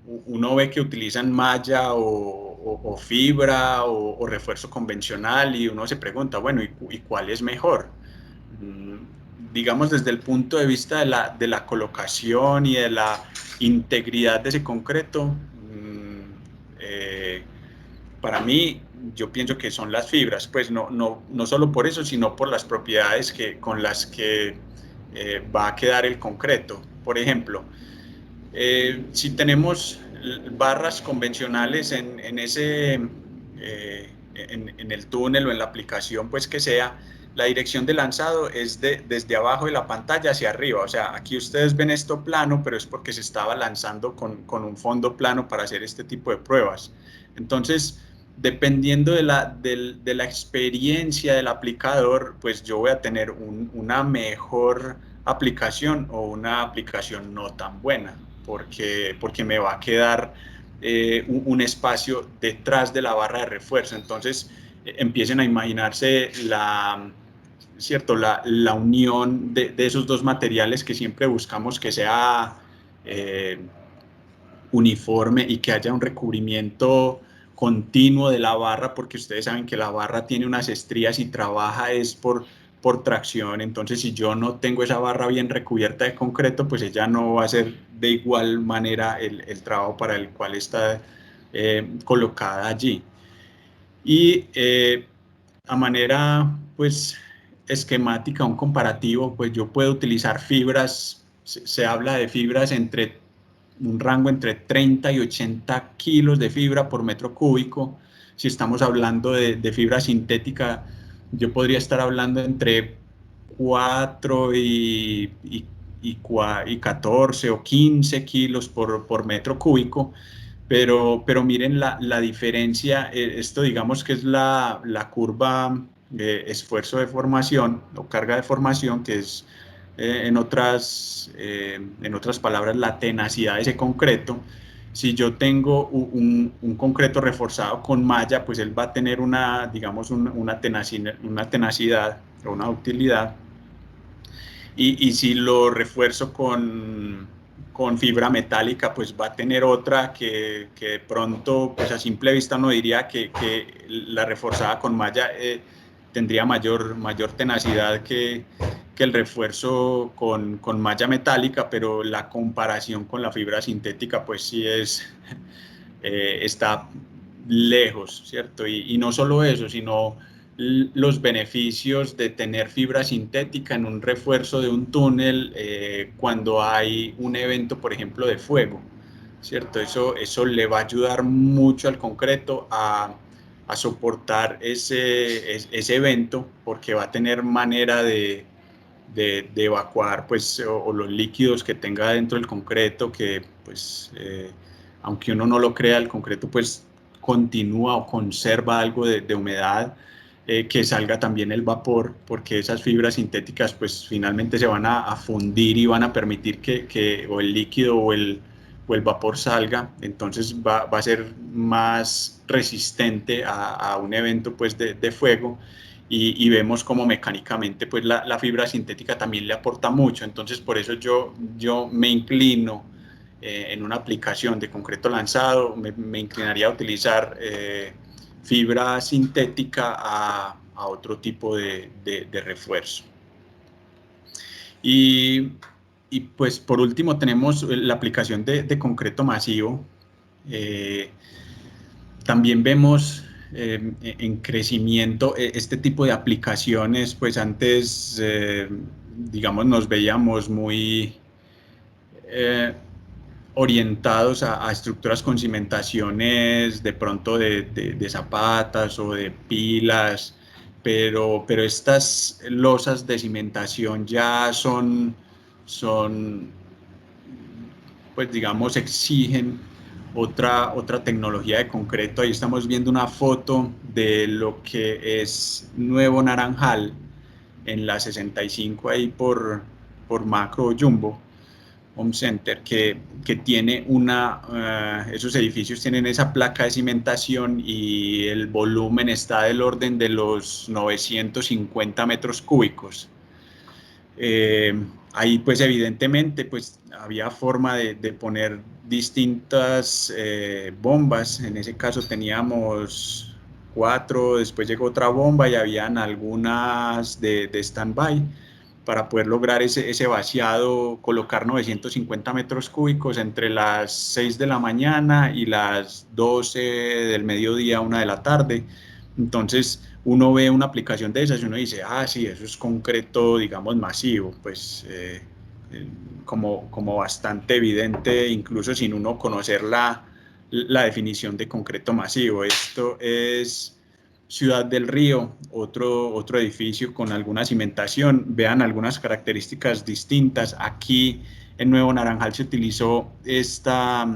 uno ve que utilizan malla o fibra o refuerzo convencional y uno se pregunta, bueno, ¿y cuál es mejor? Digamos, desde el punto de vista de la colocación y de la integridad de ese concreto, para mí, yo pienso que son las fibras, pues no solo por eso, sino por las propiedades con las que va a quedar el concreto. Por ejemplo, si tenemos barras convencionales en el túnel o en la aplicación, pues que sea, la dirección de lanzado es desde abajo de la pantalla hacia arriba. O sea, aquí ustedes ven esto plano, pero es porque se estaba lanzando con un fondo plano para hacer este tipo de pruebas. Entonces, dependiendo de la experiencia del aplicador, pues yo voy a tener una mejor aplicación o una aplicación no tan buena, porque me va a quedar un espacio detrás de la barra de refuerzo. Entonces, empiecen a imaginarse ¿cierto? La unión de esos dos materiales que siempre buscamos que sea uniforme y que haya un recubrimiento continuo de la barra, porque ustedes saben que la barra tiene unas estrías y trabaja es por tracción. Entonces, si yo no tengo esa barra bien recubierta de concreto, pues ella no va a hacer de igual manera el trabajo para el cual está colocada allí. Y a manera pues esquemática, un comparativo, pues yo puedo utilizar fibras, se habla de fibras entre un rango entre 30 y 80 kilos de fibra por metro cúbico. Si estamos hablando de fibra sintética, yo podría estar hablando entre 4 y 14 o 15 kilos por metro cúbico. Pero miren la diferencia, esto digamos que es la curva de esfuerzo de formación o carga de formación, que es en otras palabras la tenacidad de ese concreto. Si yo tengo un concreto reforzado con malla, pues él va a tener digamos, una tenacidad o una utilidad. Y si lo refuerzo con fibra metálica, pues va a tener otra que de pronto, pues a simple vista uno diría que la reforzada con malla tendría mayor tenacidad que el refuerzo con malla metálica, pero la comparación con la fibra sintética pues sí está lejos, ¿cierto? Y no solo eso, sino los beneficios de tener fibra sintética en un refuerzo de un túnel cuando hay un evento, por ejemplo, de fuego, ¿cierto? Eso le va a ayudar mucho al concreto a soportar ese evento, porque va a tener manera de evacuar pues, o los líquidos que tenga dentro del concreto, que pues aunque uno no lo crea, el concreto pues continúa o conserva algo de humedad, que salga también el vapor, porque esas fibras sintéticas pues finalmente se van a fundir y van a permitir que o el líquido o el vapor salga. Entonces va a ser más resistente a un evento pues de fuego. Y vemos como mecánicamente pues la fibra sintética también le aporta mucho. Entonces por eso yo me inclino en una aplicación de concreto lanzado, me inclinaría a utilizar fibra sintética a otro tipo de refuerzo. Y pues por último tenemos la aplicación de concreto masivo. También vemos en crecimiento este tipo de aplicaciones. Pues antes, digamos, nos veíamos muy orientados a estructuras con cimentaciones de pronto de zapatas o de pilas, pero estas losas de cimentación ya son pues digamos, exigen otra tecnología de concreto. Ahí estamos viendo una foto de lo que es Nuevo Naranjal, en la 65 ahí por Macro Jumbo Home Center, que tiene esos edificios tienen esa placa de cimentación y el volumen está del orden de los 950 metros cúbicos. Ahí pues evidentemente pues había forma de poner distintas bombas. En ese caso teníamos 4, después llegó otra bomba y habían algunas de stand-by para poder lograr ese vaciado, colocar 950 metros cúbicos entre las 6 de la mañana y las 12 del mediodía, 1 de la tarde. Entonces uno ve una aplicación de esas y uno dice, ah, sí, eso es concreto, digamos, masivo, pues como bastante evidente, incluso sin uno conocer la definición de concreto masivo. Esto es Ciudad del Río, otro edificio con alguna cimentación. Vean algunas características distintas. Aquí en Nuevo Naranjal se utilizó esta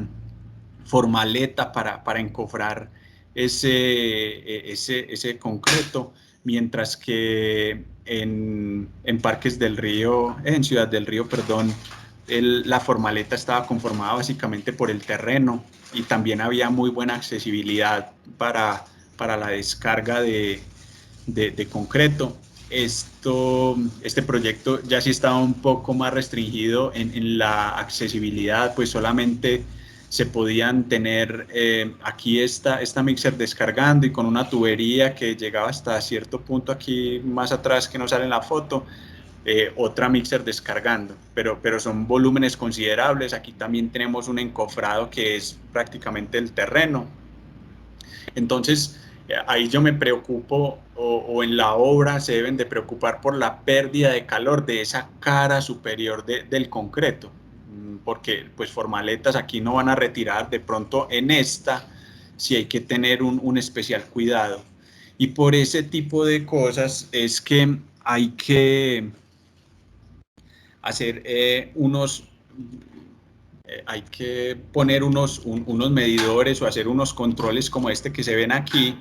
formaleta para encofrar ese concreto, mientras que en Parques del Río, en Ciudad del Río, perdón, la formaleta estaba conformada básicamente por el terreno y también había muy buena accesibilidad para la descarga de concreto. Este proyecto ya sí estaba un poco más restringido en la accesibilidad, pues solamente se podían tener aquí esta mixer descargando y con una tubería que llegaba hasta cierto punto aquí más atrás que no sale en la foto, otra mixer descargando, pero son volúmenes considerables. Aquí también tenemos un encofrado que es prácticamente el terreno. Entonces, ahí yo me preocupo, o en la obra se deben de preocupar por la pérdida de calor de esa cara superior del concreto, porque pues formaletas aquí no van a retirar. De pronto en esta sí hay que tener un especial cuidado. Y por ese tipo de cosas es que hay que hacer hay que poner unos medidores o hacer unos controles como este que se ven aquí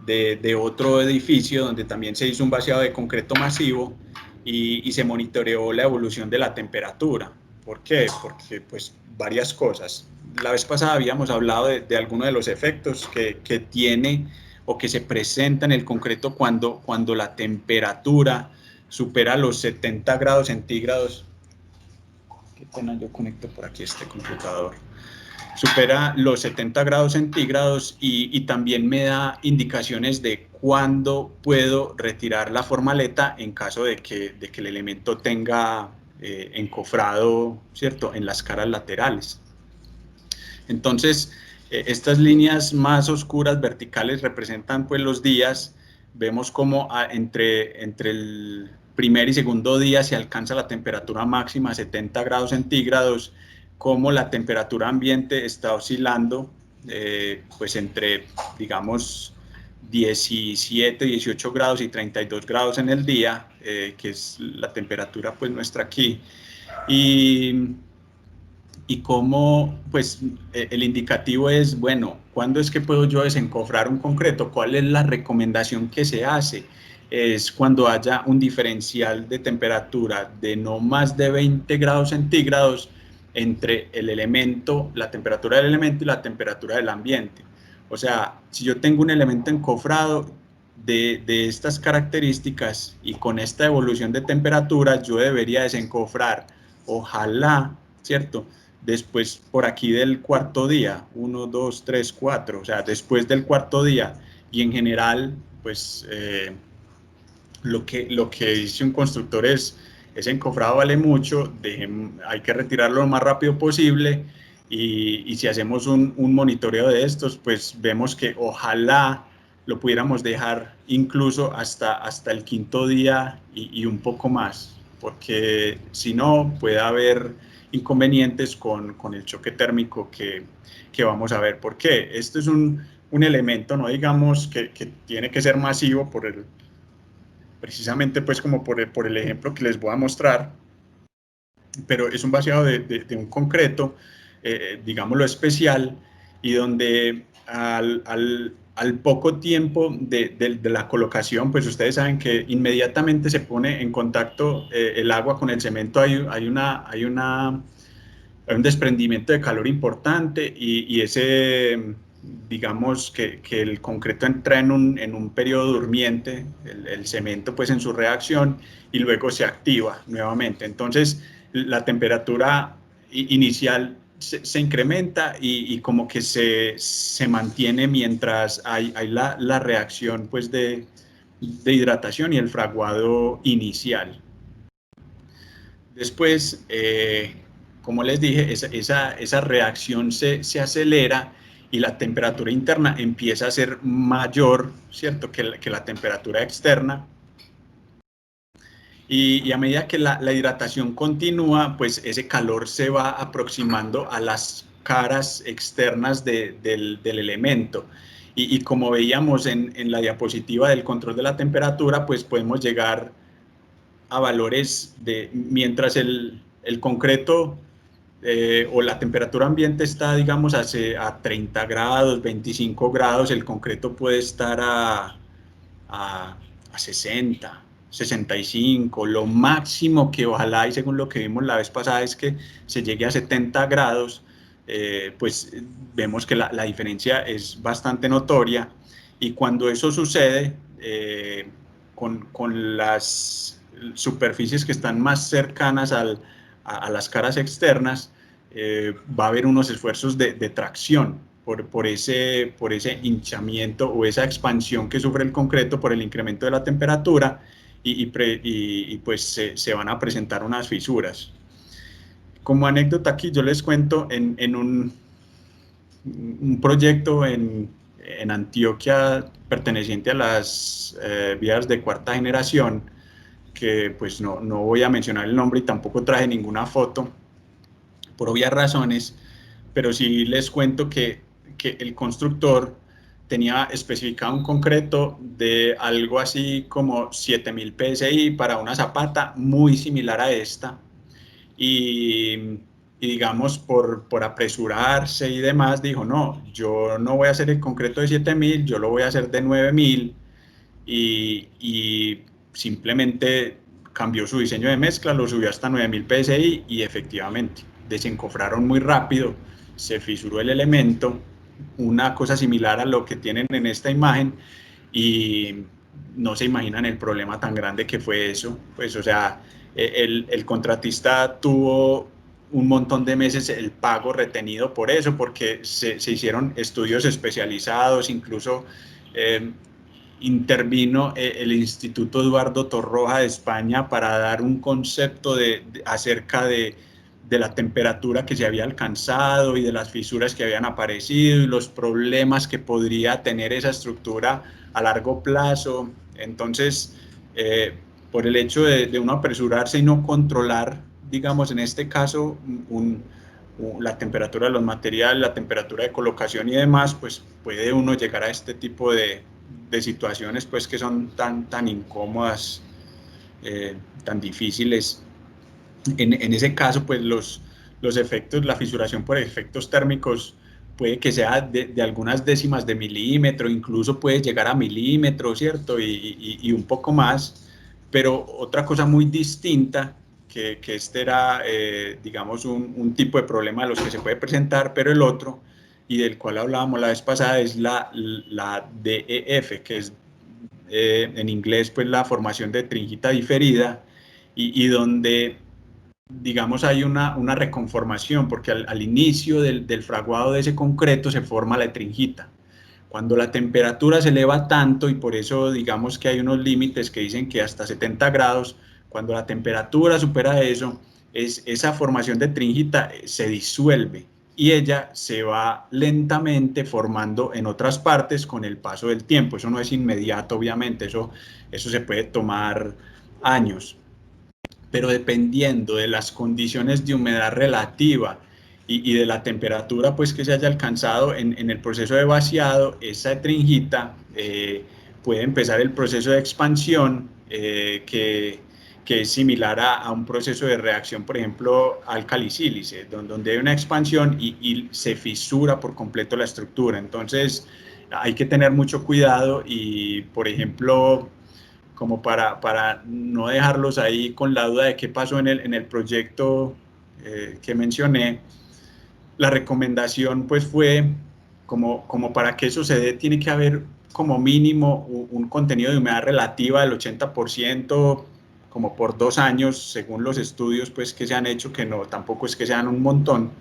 de otro edificio donde también se hizo un vaciado de concreto masivo y se monitoreó la evolución de la temperatura. ¿Por qué? Porque pues varias cosas. La vez pasada habíamos hablado de algunos de los efectos que tiene o que se presenta en el concreto cuando la temperatura supera los 70 grados centígrados. Qué pena, yo conecto por aquí este computador. Supera los 70 grados centígrados y también me da indicaciones de cuándo puedo retirar la formaleta en caso de que el elemento tenga encofrado, ¿cierto?, en las caras laterales. Entonces, estas líneas más oscuras verticales representan pues los días. Vemos cómo entre el primer y segundo día se alcanza la temperatura máxima a 70 grados centígrados, cómo la temperatura ambiente está oscilando pues entre, digamos, 17, 18 grados y 32 grados en el día, que es la temperatura pues nuestra aquí. Y cómo, pues, el indicativo es, bueno, ¿cuándo es que puedo yo desencofrar un concreto? ¿Cuál es la recomendación que se hace? Es cuando haya un diferencial de temperatura de no más de 20 grados centígrados entre el elemento, la temperatura del elemento y la temperatura del ambiente. O sea, si yo tengo un elemento encofrado de estas características y con esta evolución de temperatura, yo debería desencofrar, ojalá, ¿cierto?, después por aquí del cuarto día, 1, 2, 3, 4, o sea, después del cuarto día. Y en general, pues lo que dice un constructor es, ese encofrado vale mucho, hay que retirarlo lo más rápido posible. Y si hacemos un monitoreo de estos, pues vemos que ojalá lo pudiéramos dejar incluso hasta el quinto día y un poco más, porque si no puede haber inconvenientes con el choque térmico que vamos a ver. ¿Por qué? Esto es un elemento, no digamos que tiene que ser masivo precisamente pues como por el ejemplo que les voy a mostrar, pero es un vaciado de un concreto, digámoslo especial, y donde al poco tiempo de la colocación, pues ustedes saben que inmediatamente se pone en contacto el agua con el cemento, hay un desprendimiento de calor importante y ese, digamos que el concreto entra en un periodo durmiente, el cemento pues en su reacción, y luego se activa nuevamente. Entonces la temperatura inicial se incrementa y como que se mantiene mientras hay la reacción pues de hidratación y el fraguado inicial. Después, como les dije, esa reacción se acelera y la temperatura interna empieza a ser mayor, ¿cierto?, que la temperatura externa. Y a medida que la hidratación continúa, pues ese calor se va aproximando a las caras externas del elemento. Y como veíamos en la diapositiva del control de la temperatura, pues podemos llegar a valores mientras el concreto o la temperatura ambiente está, digamos, a 30 grados, 25 grados, el concreto puede estar a 60, 65, lo máximo que ojalá, y según lo que vimos la vez pasada, es que se llegue a 70 grados, pues vemos que la diferencia es bastante notoria, y cuando eso sucede, con las superficies que están más cercanas a las caras externas, va a haber unos esfuerzos de tracción por ese hinchamiento o esa expansión que sufre el concreto por el incremento de la temperatura y pues se van a presentar unas fisuras. Como anécdota aquí yo les cuento en un proyecto en Antioquia perteneciente a las vías de cuarta generación, que pues no voy a mencionar el nombre y tampoco traje ninguna foto por obvias razones, pero sí les cuento que el constructor tenía especificado un concreto de algo así como 7000 PSI para una zapata muy similar a esta, y digamos por apresurarse y demás dijo, no, yo no voy a hacer el concreto de 7000, yo lo voy a hacer de 9000, y simplemente cambió su diseño de mezcla, lo subió hasta 9000 PSI y efectivamente desencofraron muy rápido, se fisuró el elemento, una cosa similar a lo que tienen en esta imagen, y no se imaginan el problema tan grande que fue eso. Pues, o sea, el contratista tuvo un montón de meses el pago retenido por eso, porque se hicieron estudios especializados, incluso intervino el Instituto Eduardo Torroja de España para dar un concepto acerca de la temperatura que se había alcanzado y de las fisuras que habían aparecido y los problemas que podría tener esa estructura a largo plazo. Entonces, por el hecho de uno apresurarse y no controlar, digamos, en este caso, la temperatura de los materiales, la temperatura de colocación y demás, pues puede uno llegar a este tipo de situaciones pues que son tan incómodas, tan difíciles. En ese caso, pues los efectos, la fisuración por efectos térmicos puede que sea de algunas décimas de milímetro, incluso puede llegar a milímetros, ¿cierto? Y un poco más, pero otra cosa muy distinta, que este era, digamos, un tipo de problema de los que se puede presentar, pero el otro, y del cual hablábamos la vez pasada, es la DEF, que es en inglés pues la formación de tringita diferida, y donde digamos hay una reconformación, porque al inicio del fraguado de ese concreto se forma la tringita. Cuando la temperatura se eleva tanto, y por eso digamos que hay unos límites que dicen que hasta 70 grados, cuando la temperatura supera eso, esa formación de tringita se disuelve, y ella se va lentamente formando en otras partes con el paso del tiempo. Eso no es inmediato, obviamente, eso se puede tomar años, pero dependiendo de las condiciones de humedad relativa y de la temperatura pues, que se haya alcanzado en el proceso de vaciado, esa etringita puede empezar el proceso de expansión que es similar a un proceso de reacción, por ejemplo, álcali-sílice, donde hay una expansión y se fisura por completo la estructura. Entonces, hay que tener mucho cuidado y, por ejemplo, como para no dejarlos ahí con la duda de qué pasó en el proyecto que mencioné, la recomendación pues fue como para que eso se dé, tiene que haber como mínimo un contenido de humedad relativa del 80%, como por 2 años, según los estudios pues que se han hecho, que no, tampoco es que sean un montón.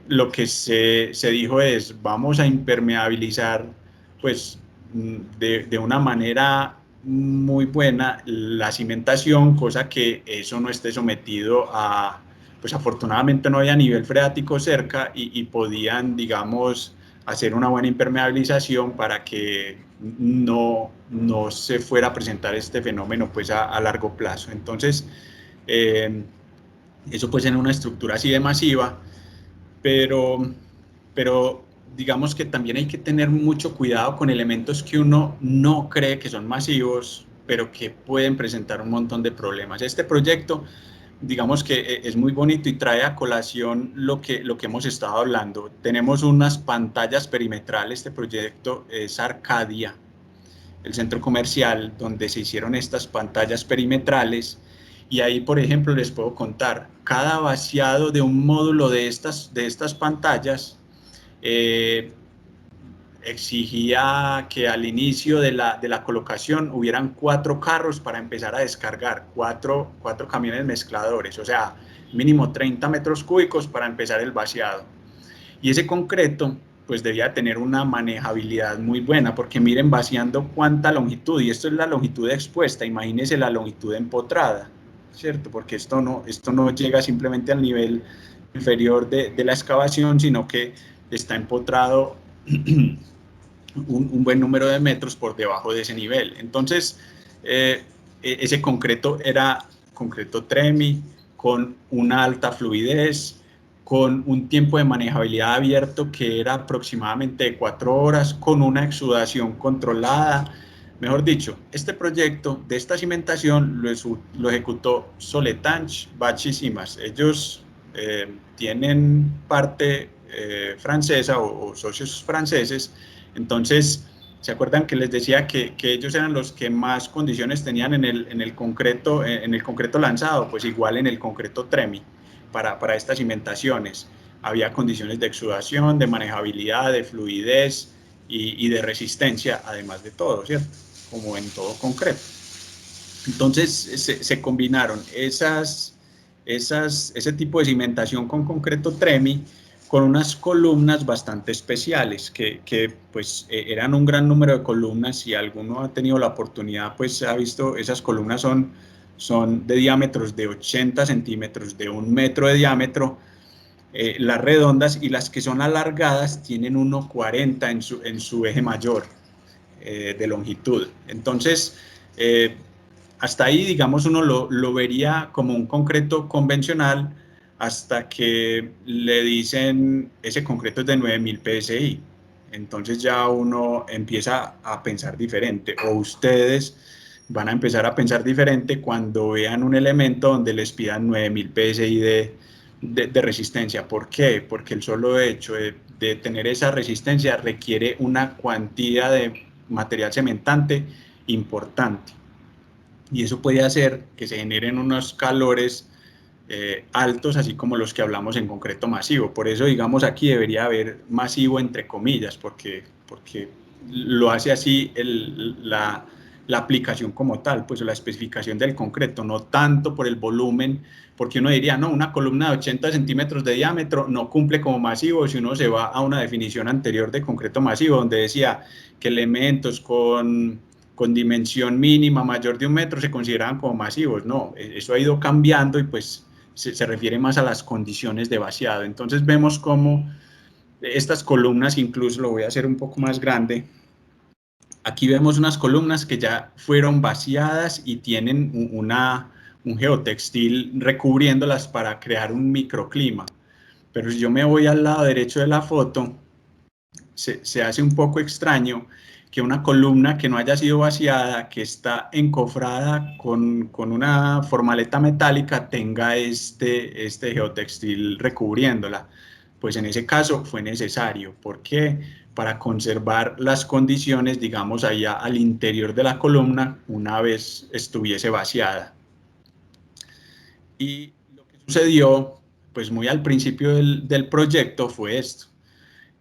Lo que se dijo es, vamos a impermeabilizar pues de una manera muy buena la cimentación, cosa que eso no esté sometido a, pues afortunadamente no había nivel freático cerca y podían, digamos, hacer una buena impermeabilización para que no se fuera a presentar este fenómeno pues a largo plazo. Entonces, eso pues en una estructura así de masiva, pero, pero digamos que también hay que tener mucho cuidado con elementos que uno no cree que son masivos, pero que pueden presentar un montón de problemas. Este proyecto, digamos que es muy bonito y trae a colación lo que hemos estado hablando. Tenemos unas pantallas perimetrales, este proyecto es Arcadia, el centro comercial donde se hicieron estas pantallas perimetrales, y ahí, por ejemplo, les puedo contar, cada vaciado de un módulo de estas pantallas exigía que al inicio de la colocación hubieran 4 carros para empezar a descargar, 4 camiones mezcladores, o sea, mínimo 30 metros cúbicos para empezar el vaciado. Y ese concreto pues debía tener una manejabilidad muy buena, porque miren vaciando cuánta longitud, y esto es la longitud expuesta, imagínense la longitud empotrada, ¿cierto? Porque esto no llega simplemente al nivel inferior de la excavación, sino que está empotrado un buen número de metros por debajo de ese nivel. Entonces, ese concreto era concreto Tremi, con una alta fluidez, con un tiempo de manejabilidad abierto que era aproximadamente de 4 horas, con una exudación controlada. Mejor dicho, este proyecto de esta cimentación lo ejecutó Soletanche, Bachis y más. Ellos tienen parte francesa o socios franceses. Entonces, ¿se acuerdan que les decía que ellos eran los que más condiciones tenían en el concreto lanzado? Pues igual en el concreto Tremi, para estas cimentaciones. Había condiciones de exudación, de manejabilidad, de fluidez y de resistencia, además de todo, ¿cierto? Como en todo concreto. Entonces, se combinaron ese tipo de cimentación con concreto Tremi, con unas columnas bastante especiales, que pues eran un gran número de columnas. Si alguno ha tenido la oportunidad, pues ha visto, esas columnas son de diámetros de 80 centímetros, de 1 metro de diámetro, las redondas, y las que son alargadas tienen 1,40 en su eje mayor de longitud. Entonces, hasta ahí, digamos, uno lo vería como un concreto convencional, hasta que le dicen ese concreto es de 9000 psi. Entonces ya uno empieza a pensar diferente, o ustedes van a empezar a pensar diferente cuando vean un elemento donde les pidan 9000 psi de resistencia. ¿Por qué? Porque el solo hecho de tener esa resistencia requiere una cuantía de material cementante importante, y eso puede hacer que se generen unos calores altos, así como los que hablamos en concreto masivo. Por eso, digamos, aquí debería haber masivo entre comillas, porque lo hace así la aplicación como tal, pues la especificación del concreto, no tanto por el volumen, porque uno diría, no, una columna de 80 centímetros de diámetro no cumple como masivo si uno se va a una definición anterior de concreto masivo, donde decía que elementos con dimensión mínima mayor de 1 metro se consideraban como masivos. No, eso ha ido cambiando, y pues se refiere más a las condiciones de vaciado. Entonces vemos cómo estas columnas, incluso lo voy a hacer un poco más grande, aquí vemos unas columnas que ya fueron vaciadas y tienen un geotextil recubriéndolas para crear un microclima. Pero si yo me voy al lado derecho de la foto, se hace un poco extraño que una columna que no haya sido vaciada, que está encofrada con una formaleta metálica, tenga este geotextil recubriéndola. Pues en ese caso fue necesario. ¿Por qué? Para conservar las condiciones, digamos, allá al interior de la columna una vez estuviese vaciada. Y lo que sucedió, pues muy al principio del proyecto fue esto,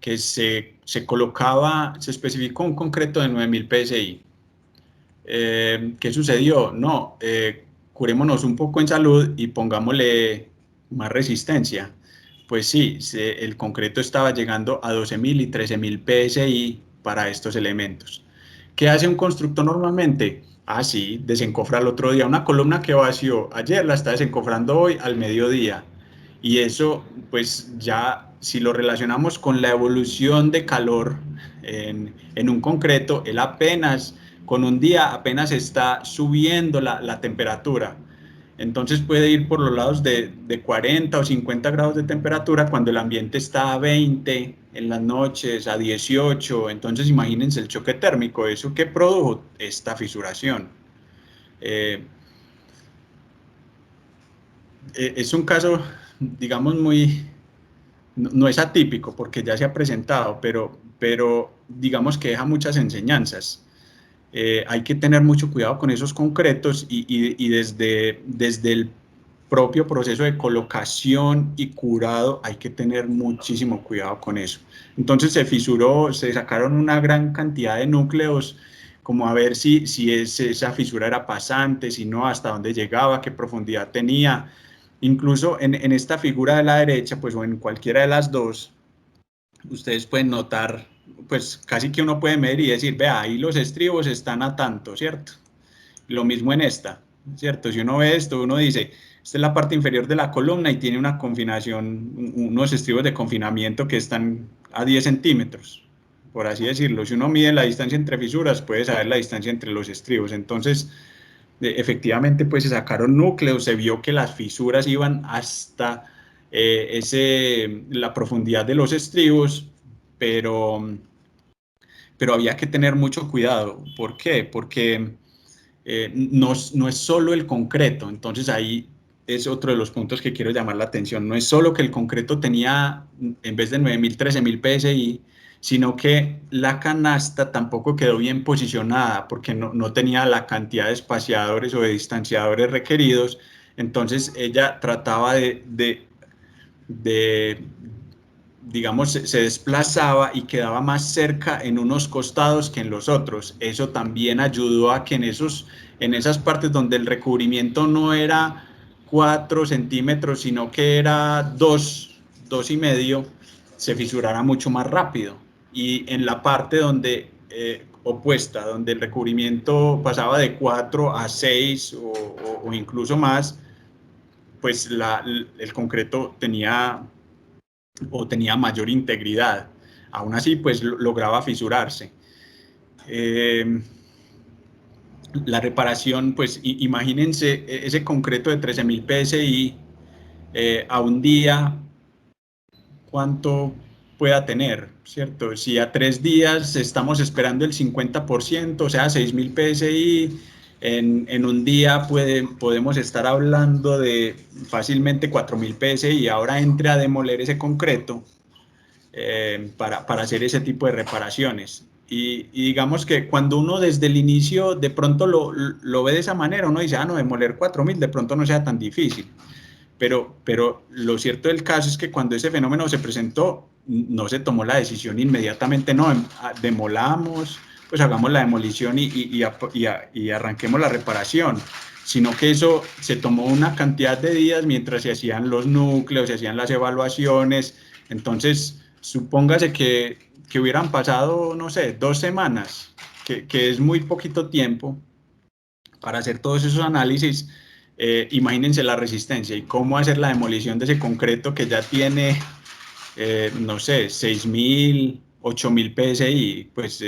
que se colocaba, se especificó un concreto de 9000 PSI. ¿Qué sucedió? No, curémonos un poco en salud y pongámosle más resistencia. Pues sí, el concreto estaba llegando a 12.000 y 13.000 PSI para estos elementos. ¿Qué hace un constructor normalmente? Ah, sí, desencofra el otro día. Una columna que vació ayer la está desencofrando hoy al mediodía. Y eso, pues ya, si lo relacionamos con la evolución de calor en un concreto, él apenas, con un día, apenas está subiendo la temperatura. Entonces puede ir por los lados de 40 o 50 grados de temperatura cuando el ambiente está a 20 en las noches, a 18. Entonces imagínense el choque térmico, eso que produjo esta fisuración. Es un caso, digamos, no es atípico porque ya se ha presentado, pero digamos que deja muchas enseñanzas. Hay que tener mucho cuidado con esos concretos y desde el propio proceso de colocación y curado hay que tener muchísimo cuidado con eso. Entonces se fisuró, se sacaron una gran cantidad de núcleos como a ver si esa fisura era pasante, si no, hasta dónde llegaba, qué profundidad tenía. Incluso en esta figura de la derecha, pues o en cualquiera de las dos, ustedes pueden notar, pues casi que uno puede medir y decir, vea, ahí los estribos están a tanto, ¿cierto? Lo mismo en esta, ¿cierto? Si uno ve esto, uno dice, esta es la parte inferior de la columna y tiene una confinación, unos estribos de confinamiento que están a 10 centímetros, por así decirlo. Si uno mide la distancia entre fisuras, puede saber la distancia entre los estribos. Entonces, efectivamente, pues se sacaron núcleos, se vio que las fisuras iban hasta la profundidad de los estribos, pero había que tener mucho cuidado. ¿Por qué? Porque no es solo el concreto, entonces ahí es otro de los puntos que quiero llamar la atención. No es solo que el concreto tenía, en vez de 9.000, 13.000 PSI, sino que la canasta tampoco quedó bien posicionada porque no tenía la cantidad de espaciadores o de distanciadores requeridos. Entonces ella trataba de digamos, se desplazaba y quedaba más cerca en unos costados que en los otros. Eso también ayudó a que en esas partes donde el recubrimiento no era 4 centímetros, sino que era 2,5, se fisurara mucho más rápido. Y en la parte donde opuesta, donde el recubrimiento pasaba de 4 a 6 o incluso más, pues el concreto tenía mayor integridad. Aún así, pues lograba fisurarse. La reparación, pues imagínense ese concreto de 13.000 PSI a un día, ¿cuánto pueda tener? ¿Cierto? Si a 3 días estamos esperando el 50%, o sea, 6.000 PSI, en un día podemos estar hablando de fácilmente 4.000 PSI y ahora entre a demoler ese concreto para hacer ese tipo de reparaciones. Y digamos que cuando uno desde el inicio de pronto lo ve de esa manera, uno dice, no, demoler 4.000 de pronto no sea tan difícil. Pero lo cierto del caso es que cuando ese fenómeno se presentó, no se tomó la decisión inmediatamente, no, demolamos, pues hagamos la demolición y arranquemos la reparación, sino que eso se tomó una cantidad de días mientras se hacían los núcleos, se hacían las evaluaciones. Entonces, supóngase que hubieran pasado, no sé, 2 semanas, que es muy poquito tiempo para hacer todos esos análisis. imagínense la resistencia y cómo hacer la demolición de ese concreto que ya tiene, no sé, 6.000, 8.000 PSI, pues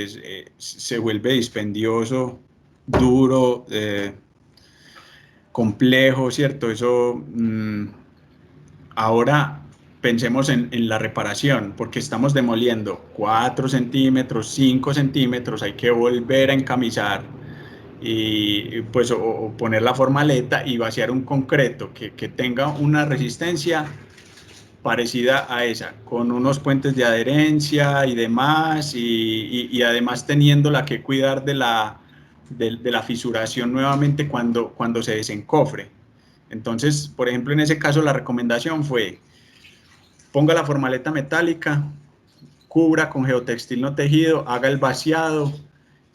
se vuelve dispendioso, duro, complejo, ¿cierto? Eso, ahora pensemos en la reparación, porque estamos demoliendo 4 centímetros, 5 centímetros, hay que volver a encamisar y pues o poner la formaleta y vaciar un concreto que tenga una resistencia parecida a esa, con unos puentes de adherencia y demás, y además teniéndola que cuidar de la fisuración nuevamente cuando se desencofre. Entonces, por ejemplo, en ese caso la recomendación fue: ponga la formaleta metálica, cubra con geotextil no tejido, haga el vaciado,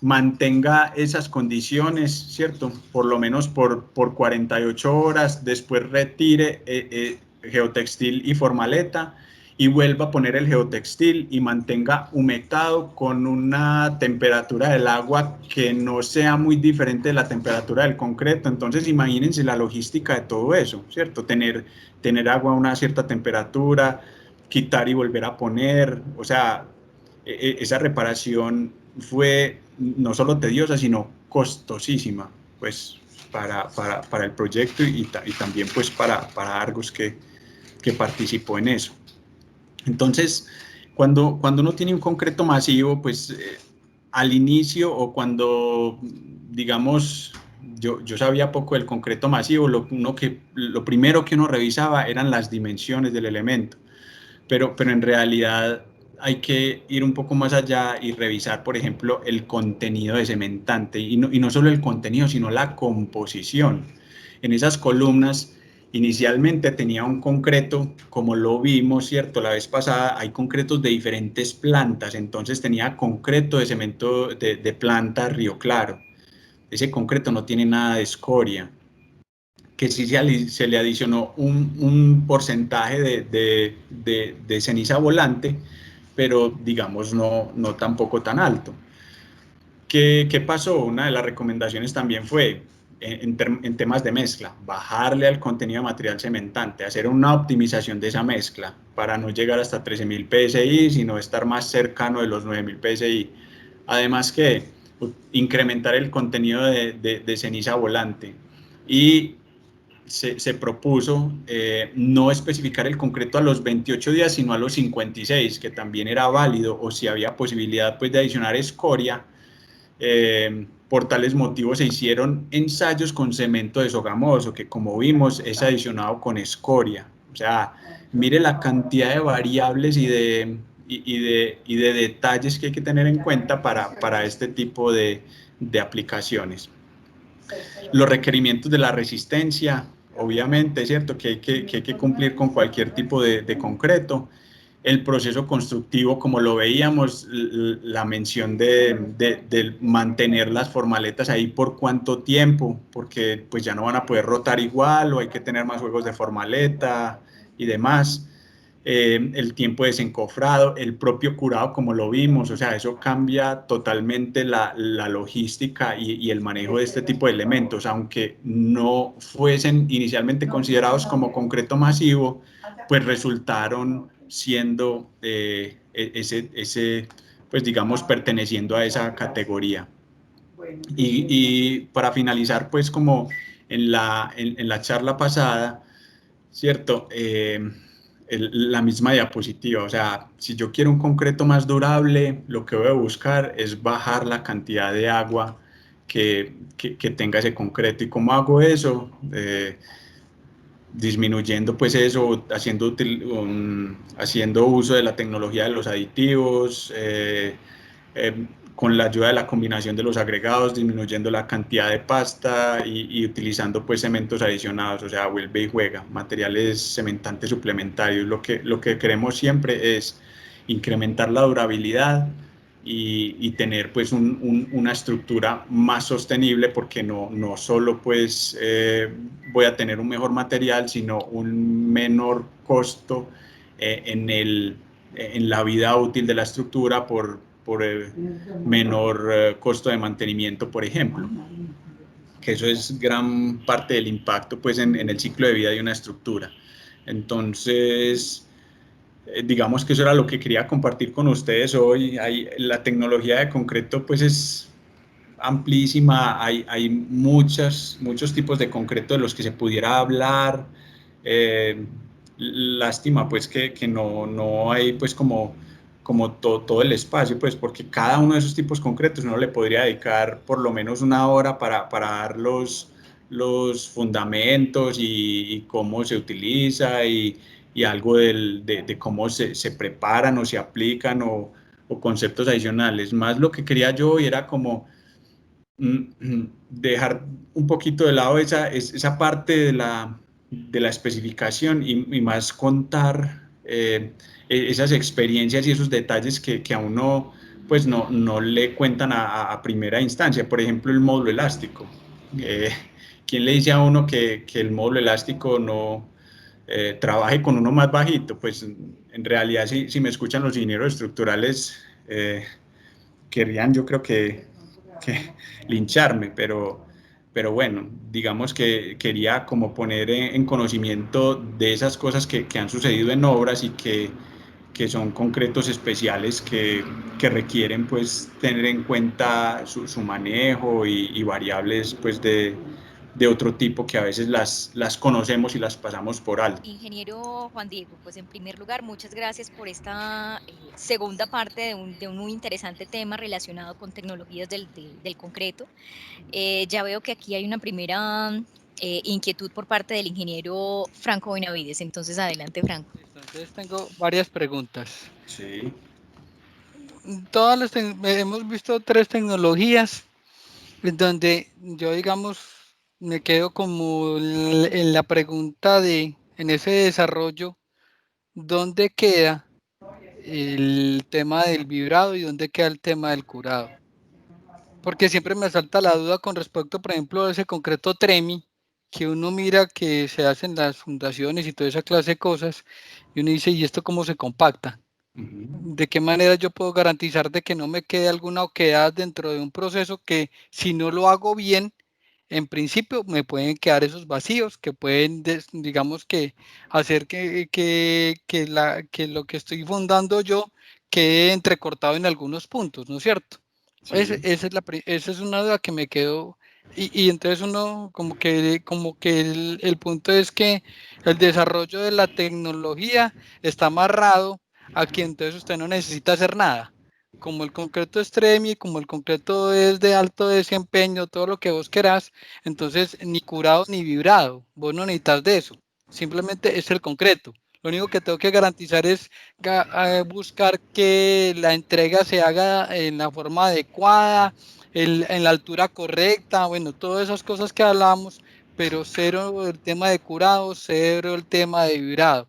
mantenga esas condiciones, ¿cierto? Por lo menos por 48 horas, después retire geotextil y formaleta y vuelva a poner el geotextil y mantenga humectado con una temperatura del agua que no sea muy diferente de la temperatura del concreto. Entonces imagínense la logística de todo eso, ¿cierto? Tener agua a una cierta temperatura, quitar y volver a poner, o sea, esa reparación fue no solo tediosa, sino costosísima, pues para el proyecto y también pues para Argos que participó en eso. Entonces, cuando uno tiene un concreto masivo, pues al inicio o cuando, digamos, yo sabía poco del concreto masivo, lo primero que uno revisaba eran las dimensiones del elemento, pero en realidad hay que ir un poco más allá y revisar, por ejemplo, el contenido de cementante, y no solo el contenido, sino la composición. En esas columnas inicialmente tenía un concreto, como lo vimos, ¿cierto? La vez pasada hay concretos de diferentes plantas, entonces tenía concreto de cemento de planta Río Claro. Ese concreto no tiene nada de escoria, que sí se le adicionó un porcentaje de ceniza volante, pero digamos no tampoco tan alto. ¿Qué pasó? Una de las recomendaciones también fue, en temas de mezcla, bajarle al contenido de material cementante, hacer una optimización de esa mezcla para no llegar hasta 13.000 PSI, sino estar más cercano de los 9.000 PSI. Además que incrementar el contenido de ceniza volante. Y se propuso no especificar el concreto a los 28 días, sino a los 56, que también era válido, o si había posibilidad pues, de adicionar escoria. Por tales motivos se hicieron ensayos con cemento de Sogamoso, que como vimos es adicionado con escoria. O sea, mire la cantidad de variables y de detalles que hay que tener en cuenta para este tipo de aplicaciones. Los requerimientos de la resistencia, obviamente, ¿cierto? Que hay que cumplir con cualquier tipo de concreto. El proceso constructivo, como lo veíamos, la mención de mantener las formaletas ahí por cuánto tiempo, porque pues ya no van a poder rotar igual o hay que tener más juegos de formaleta y demás. El tiempo de desencofrado, el propio curado, como lo vimos, o sea, eso cambia totalmente la logística y el manejo de este tipo de elementos, aunque no fuesen inicialmente considerados como concreto masivo, pues resultaron siendo pues digamos, perteneciendo a esa categoría. Y para finalizar, pues como en la charla pasada, ¿cierto? La misma diapositiva, o sea, si yo quiero un concreto más durable, lo que voy a buscar es bajar la cantidad de agua que tenga ese concreto. ¿Y cómo hago eso? Disminuyendo pues eso, haciendo uso de la tecnología de los aditivos, con la ayuda de la combinación de los agregados, disminuyendo la cantidad de pasta y utilizando pues cementos adicionados, o sea, vuelve y juega, materiales cementantes suplementarios. Lo que queremos siempre es incrementar la durabilidad y tener pues una estructura más sostenible, porque no solo pues voy a tener un mejor material, sino un menor costo en la vida útil de la estructura por menor costo de mantenimiento, por ejemplo. que eso es gran parte del impacto pues en el ciclo de vida de una estructura. Entonces, digamos que eso era lo que quería compartir con ustedes hoy. La tecnología de concreto pues es amplísima, hay muchos tipos de concreto de los que se pudiera hablar. Lástima pues que no hay pues como todo el espacio, pues porque cada uno de esos tipos concretos uno le podría dedicar por lo menos una hora para dar los fundamentos y cómo se utiliza y algo de cómo se preparan o se aplican o conceptos adicionales. Más lo que quería yo era como dejar un poquito de lado esa parte de la especificación y más contar esas experiencias y esos detalles que a uno pues no le cuentan a primera instancia. Por ejemplo, el módulo elástico. Eh, ¿Quién le dice a uno que el módulo elástico no trabaje con uno más bajito? Pues en realidad si me escuchan los ingenieros estructurales querrían yo creo que lincharme, pero bueno, digamos que quería como poner en conocimiento de esas cosas que han sucedido en obras y que son concretos especiales que requieren pues tener en cuenta su manejo y variables pues de otro tipo que a veces las conocemos y las pasamos por alto. Ingeniero Juan Diego, pues en primer lugar, muchas gracias por esta segunda parte de un muy interesante tema relacionado con tecnologías del concreto. Ya veo que aquí hay una primera inquietud por parte del ingeniero Franco Benavides. Entonces, adelante, Franco. Listo, entonces tengo varias preguntas. Sí. Hemos visto tres tecnologías en donde yo, digamos, me quedo como en la pregunta en ese desarrollo, ¿dónde queda el tema del vibrado y dónde queda el tema del curado? Porque siempre me salta la duda con respecto, por ejemplo, a ese concreto TREMI, que uno mira que se hacen las fundaciones y toda esa clase de cosas, y uno dice, ¿y esto cómo se compacta? ¿De qué manera yo puedo garantizar de que no me quede alguna oquedad dentro de un proceso que, si no lo hago bien, en principio me pueden quedar esos vacíos que pueden, digamos, que hacer que lo que estoy fundando yo quede entrecortado en algunos puntos, ¿no es cierto? Sí. Esa es una duda que me quedó. Y entonces uno como que el punto es que el desarrollo de la tecnología está amarrado a que entonces usted no necesita hacer nada. Como el concreto es TREMI, como el concreto es de alto desempeño, todo lo que vos querás, entonces ni curado ni vibrado, vos no necesitas de eso, simplemente es el concreto. Lo único que tengo que garantizar es buscar que la entrega se haga en la forma adecuada, en la altura correcta, bueno, todas esas cosas que hablamos, pero cero el tema de curado, cero el tema de vibrado.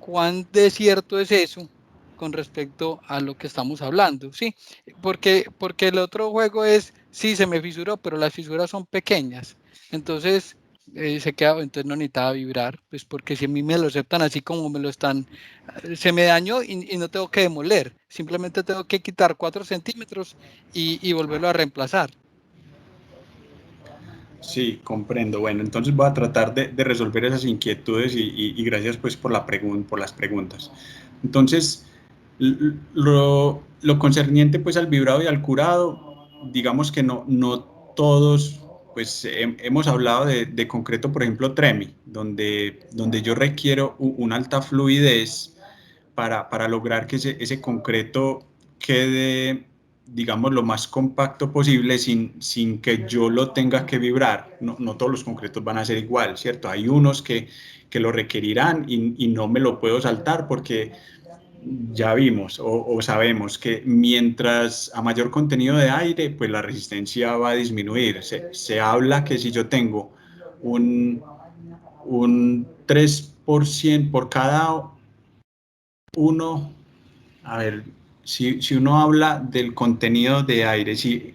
¿Cuán de cierto es eso con respecto a lo que estamos hablando? Sí, porque el otro juego es, sí, se me fisuró, pero las fisuras son pequeñas. Entonces, entonces no necesitaba vibrar, pues porque si a mí me lo aceptan así como me lo están, se me dañó y no tengo que demoler, simplemente tengo que quitar 4 centímetros y volverlo a reemplazar. Sí, comprendo. Bueno, entonces voy a tratar de resolver esas inquietudes y gracias pues por las preguntas. Entonces, lo concerniente pues al vibrado y al curado, digamos que no todos, pues hemos hablado de concreto, por ejemplo, TREMI, donde yo requiero una alta fluidez para lograr que ese concreto quede, digamos, lo más compacto posible sin que yo lo tenga que vibrar. No todos los concretos van a ser igual, ¿cierto? Hay unos que lo requerirán y no me lo puedo saltar porque ya vimos o sabemos que mientras a mayor contenido de aire, pues la resistencia va a disminuir. Se habla que si yo tengo un 3% por cada uno, a ver, si uno habla del contenido de aire, si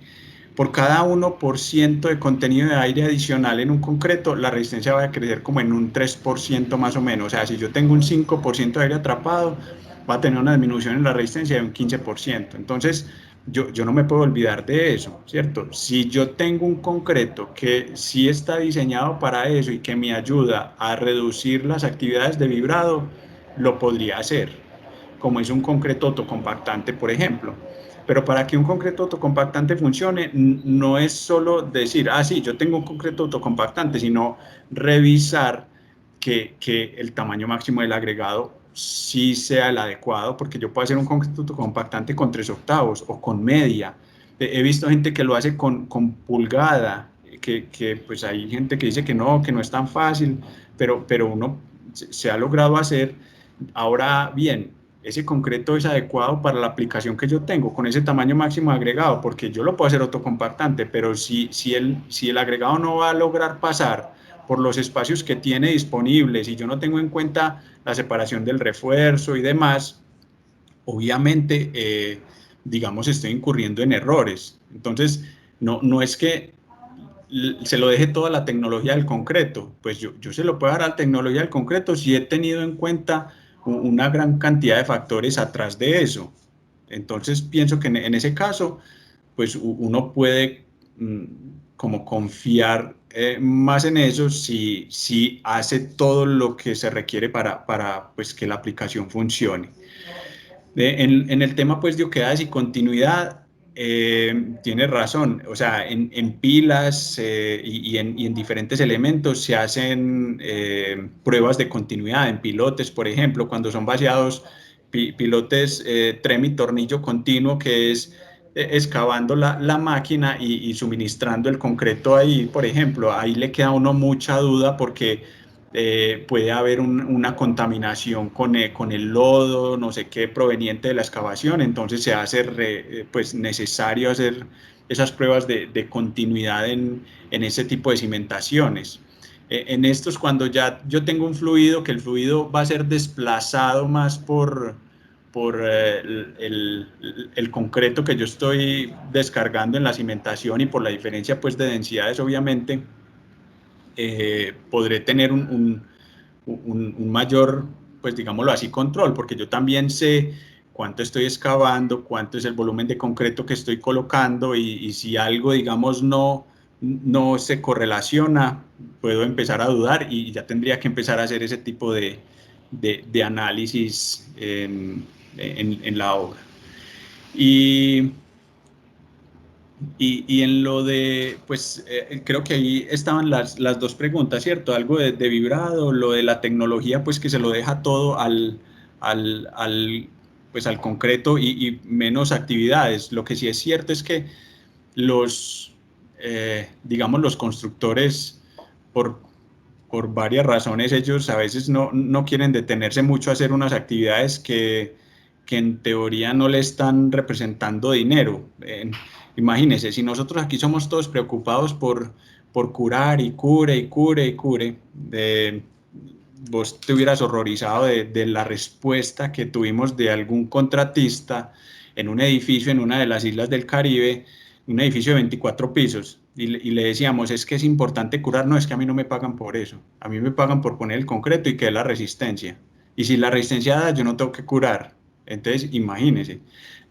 por cada 1% de contenido de aire adicional en un concreto, la resistencia va a crecer como en un 3% más o menos. O sea, si yo tengo un 5% de aire atrapado, va a tener una disminución en la resistencia de un 15%. Entonces, yo no me puedo olvidar de eso, ¿cierto? Si yo tengo un concreto que sí está diseñado para eso y que me ayuda a reducir las actividades de vibrado, lo podría hacer, como es un concreto autocompactante, por ejemplo. Pero para que un concreto autocompactante funcione, no es solo decir, ah, sí, yo tengo un concreto autocompactante, sino revisar que el tamaño máximo del agregado sí sea el adecuado, porque yo puedo hacer un concreto autocompactante con 3/8 o con media. He visto gente que lo hace con pulgada, que pues hay gente que dice que no es tan fácil, pero uno se ha logrado hacer. Ahora bien, ese concreto es adecuado para la aplicación que yo tengo, con ese tamaño máximo de agregado, porque yo lo puedo hacer autocompactante, pero si el agregado no va a lograr pasar por los espacios que tiene disponibles y yo no tengo en cuenta la separación del refuerzo y demás, obviamente, digamos, estoy incurriendo en errores. Entonces, no es que se lo deje toda la tecnología del concreto, pues yo se lo puedo dar a la tecnología del concreto si he tenido en cuenta una gran cantidad de factores atrás de eso. Entonces pienso que en ese caso, pues uno puede como confiar más en eso si hace todo lo que se requiere para pues, que la aplicación funcione. En el tema pues de oquedades y continuidad, tienes razón, o sea, en pilas y en diferentes elementos se hacen pruebas de continuidad, en pilotes, por ejemplo, cuando son vaciados, pilotes trem y tornillo continuo, que es excavando la máquina y suministrando el concreto ahí, por ejemplo, ahí le queda a uno mucha duda porque puede haber una contaminación con el lodo, no sé qué, proveniente de la excavación, entonces se hace pues necesario hacer esas pruebas de continuidad en ese tipo de cimentaciones. En estos, cuando ya yo tengo un fluido, que el fluido va a ser desplazado más por el concreto que yo estoy descargando en la cimentación y por la diferencia pues de densidades, obviamente, podré tener un mayor, pues digámoslo así, control, porque yo también sé cuánto estoy excavando, cuánto es el volumen de concreto que estoy colocando y si algo, digamos, no se correlaciona, puedo empezar a dudar y ya tendría que empezar a hacer ese tipo de análisis en la obra. Y en lo de, pues creo que ahí estaban las dos preguntas, ¿cierto? Algo de vibrado, lo de la tecnología, pues que se lo deja todo pues, al concreto y menos actividades. Lo que sí es cierto es que digamos, los constructores, por, por varias razones, ellos a veces no quieren detenerse mucho a hacer unas actividades que en teoría no le están representando dinero. Imagínense, si nosotros aquí somos todos preocupados por curar y cure y cure y cure, vos te hubieras horrorizado de la respuesta que tuvimos de algún contratista en un edificio en una de las islas del Caribe, un edificio de 24 pisos, y le decíamos, es que es importante curar, no, es que a mí no me pagan por eso, a mí me pagan por poner el concreto y que es la resistencia, y si la resistencia da, yo no tengo que curar, entonces imagínese,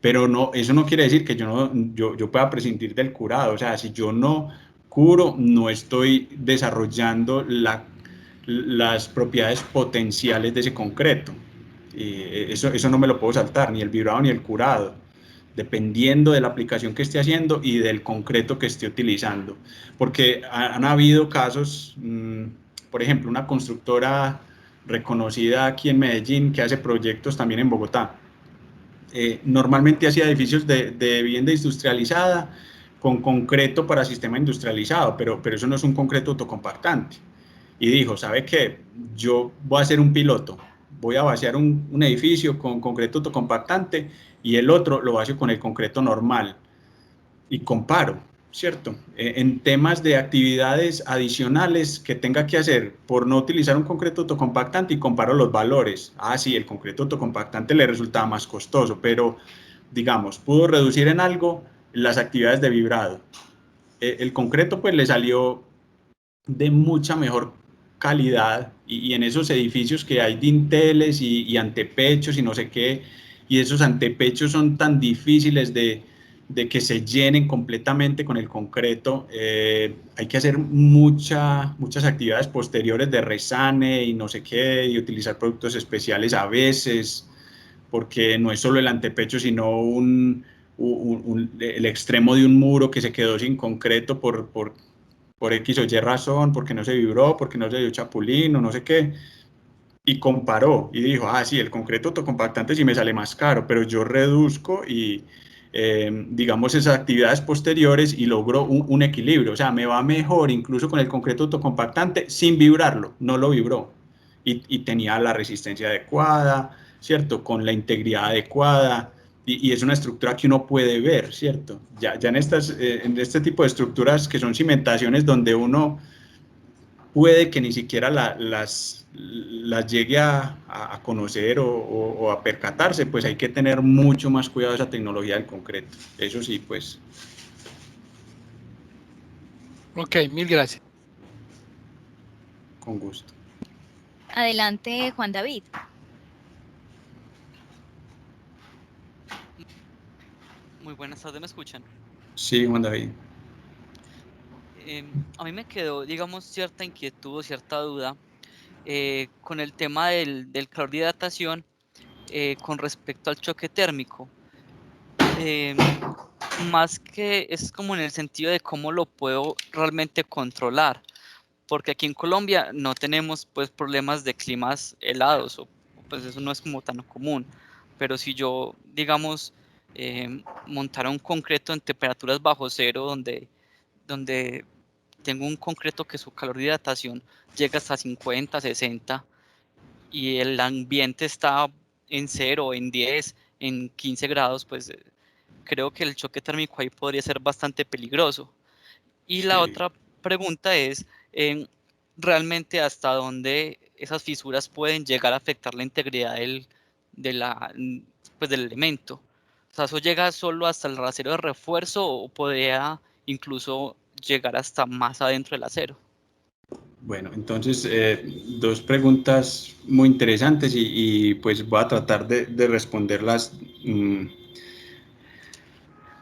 pero no, eso no quiere decir que yo pueda prescindir del curado, o sea, si yo no curo, no estoy desarrollando las propiedades potenciales de ese concreto. Eso no me lo puedo saltar, ni el vibrado ni el curado, dependiendo de la aplicación que esté haciendo y del concreto que esté utilizando. Porque han habido casos, por ejemplo, una constructora reconocida aquí en Medellín que hace proyectos también en Bogotá. Normalmente hacía edificios de vivienda industrializada con concreto para sistema industrializado, pero eso no es un concreto autocompactante. Y dijo, ¿sabe qué? Yo voy a hacer un piloto, voy a vaciar un edificio con concreto autocompactante y el otro lo vacio con el concreto normal y comparo, ¿cierto? En temas de actividades adicionales que tenga que hacer por no utilizar un concreto autocompactante y comparo los valores. Ah, sí, el concreto autocompactante le resultaba más costoso, pero digamos, pudo reducir en algo las actividades de vibrado. El concreto pues le salió de mucha mejor calidad y en esos edificios que hay dinteles y antepechos y no sé qué, y esos antepechos son tan difíciles de que se llenen completamente con el concreto, hay que hacer muchas actividades posteriores de resane y no sé qué, y utilizar productos especiales a veces, porque no es solo el antepecho, sino el extremo de un muro que se quedó sin concreto por X o Y razón, porque no se vibró, porque no se dio chapulín o no sé qué, y comparó y dijo, ah, sí, el concreto autocompactante sí me sale más caro, pero yo reduzco y digamos esas actividades posteriores y logro un equilibrio, o sea, me va mejor incluso con el concreto autocompactante sin vibrarlo, no lo vibró y tenía la resistencia adecuada, ¿cierto? Con la integridad adecuada y es una estructura que uno puede ver, ¿cierto? Ya en este tipo de estructuras que son cimentaciones donde uno puede que ni siquiera las llegue a conocer o a percatarse, pues hay que tener mucho más cuidado de esa tecnología del concreto. Eso sí, pues. Ok, mil gracias. Con gusto. Adelante, Juan David. Muy buenas tardes, ¿me escuchan? Sí, Juan David. A mí me quedó, digamos, cierta inquietud, cierta duda con el tema del calor de hidratación con respecto al choque térmico. Más que es como en el sentido de cómo lo puedo realmente controlar, porque aquí en Colombia no tenemos pues problemas de climas helados, o pues eso no es como tan común, pero si yo, digamos, montara un concreto en temperaturas bajo cero donde tengo un concreto que su calor de hidratación llega hasta 50, 60 y el ambiente está en 0, en 10, en 15 grados, pues creo que el choque térmico ahí podría ser bastante peligroso. Y la Sí. otra pregunta es, ¿realmente hasta dónde esas fisuras pueden llegar a afectar la integridad del elemento? O sea, ¿eso llega solo hasta el acero de refuerzo o podría incluso llegar hasta más adentro del acero? Bueno, entonces, dos preguntas muy interesantes pues voy a tratar de responderlas,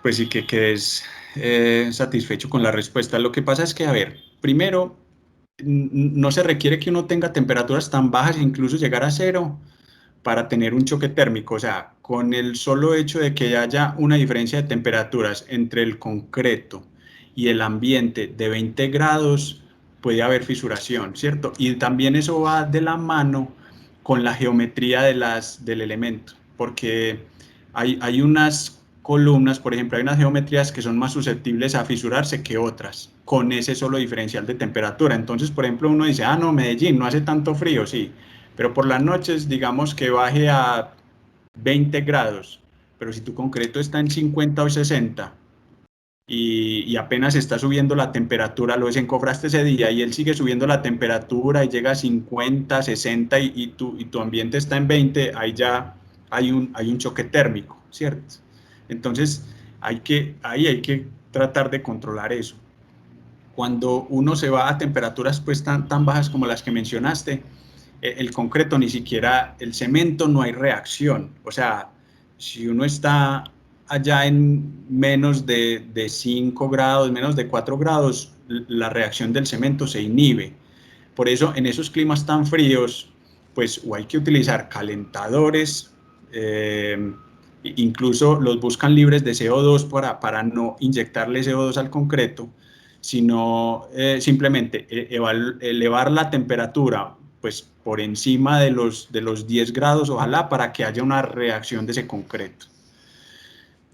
pues sí que quedes satisfecho con la respuesta. Lo que pasa es que, a ver, primero, no se requiere que uno tenga temperaturas tan bajas, incluso llegar a cero, para tener un choque térmico. O sea, con el solo hecho de que haya una diferencia de temperaturas entre el concreto y el ambiente de 20 grados, puede haber fisuración, ¿cierto? Y también eso va de la mano con la geometría del elemento, porque hay unas columnas, por ejemplo, hay unas geometrías que son más susceptibles a fisurarse que otras, con ese solo diferencial de temperatura. Entonces, por ejemplo, uno dice, ah, no, Medellín, no hace tanto frío, sí, pero por las noches, digamos que baje a 20 grados, pero si tu concreto está en 50 o 60 y apenas está subiendo la temperatura, lo desencofraste ese día y él sigue subiendo la temperatura y llega a 50, 60 y tu ambiente está en 20, ahí ya hay un choque térmico, ¿cierto? Entonces, ahí hay que tratar de controlar eso. Cuando uno se va a temperaturas pues tan bajas como las que mencionaste, el concreto, ni siquiera el cemento, no hay reacción. O sea, si uno está allá en menos de 5 grados, menos de 4 grados, la reacción del cemento se inhibe. Por eso, en esos climas tan fríos, pues o hay que utilizar calentadores, incluso los buscan libres de CO2 para no inyectarle CO2 al concreto, sino simplemente elevar la temperatura pues por encima de los 10 grados, ojalá, para que haya una reacción de ese concreto.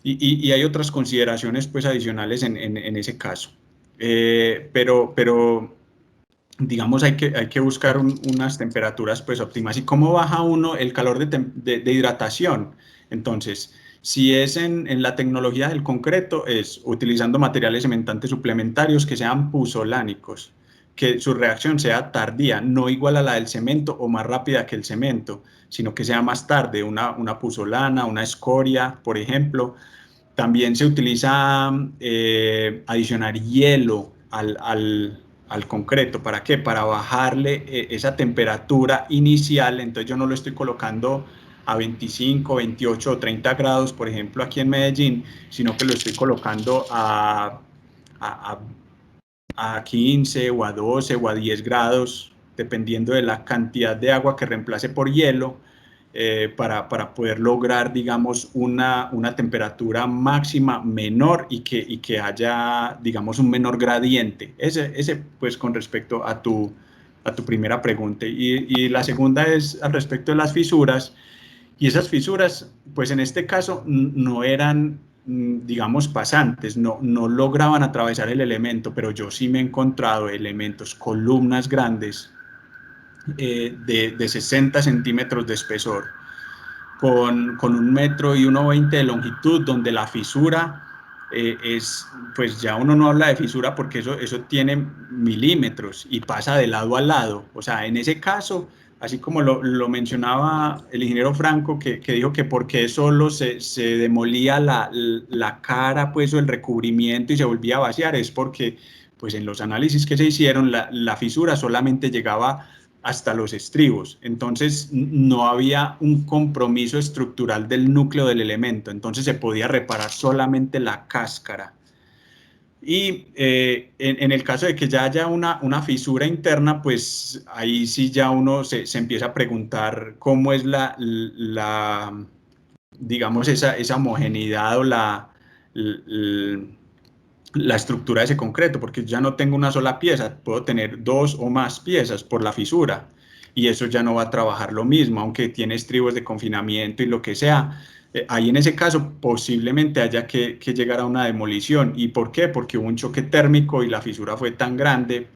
Y hay otras consideraciones pues adicionales en ese caso. Pero digamos, hay que buscar unas temperaturas pues óptimas. ¿Y cómo baja uno el calor de hidratación? Entonces, si es en la tecnología del concreto, es utilizando materiales cementantes suplementarios que sean puzolánicos, que su reacción sea tardía, no igual a la del cemento o más rápida que el cemento, sino que sea más tarde, una puzolana, una escoria, por ejemplo. También se utiliza adicionar hielo al concreto. ¿Para qué? Para bajarle esa temperatura inicial. Entonces yo no lo estoy colocando a 25, 28 o 30 grados, por ejemplo, aquí en Medellín, sino que lo estoy colocando a 15 o a 12 o a 10 grados, dependiendo de la cantidad de agua que reemplace por hielo, para poder lograr, digamos, una temperatura máxima menor y que haya, digamos, un menor gradiente. Ese pues, con respecto a tu primera pregunta. Y la segunda es al respecto de las fisuras. Y esas fisuras, pues en este caso, no eran, digamos, pasantes, no lograban atravesar el elemento, pero yo sí me he encontrado elementos, columnas grandes, de 60 centímetros de espesor, con 1,20 metros y 1,20 de longitud, donde la fisura pues ya uno no habla de fisura porque eso tiene milímetros y pasa de lado a lado. O sea, en ese caso, así como lo mencionaba el ingeniero Franco, que dijo que porque solo se demolía la cara, pues, o el recubrimiento y se volvía a vaciar, es porque, pues, en los análisis que se hicieron, la fisura solamente llegaba hasta los estribos, entonces no había un compromiso estructural del núcleo del elemento, entonces se podía reparar solamente la cáscara. Y en el caso de que ya haya una fisura interna, pues ahí sí ya uno se empieza a preguntar cómo es digamos, esa homogeneidad o la estructura de ese concreto, porque ya no tengo una sola pieza, puedo tener 2 o más piezas por la fisura, y eso ya no va a trabajar lo mismo, aunque tiene estribos de confinamiento y lo que sea. Ahí en ese caso posiblemente haya que llegar a una demolición. ¿Y por qué? Porque hubo un choque térmico y la fisura fue tan grande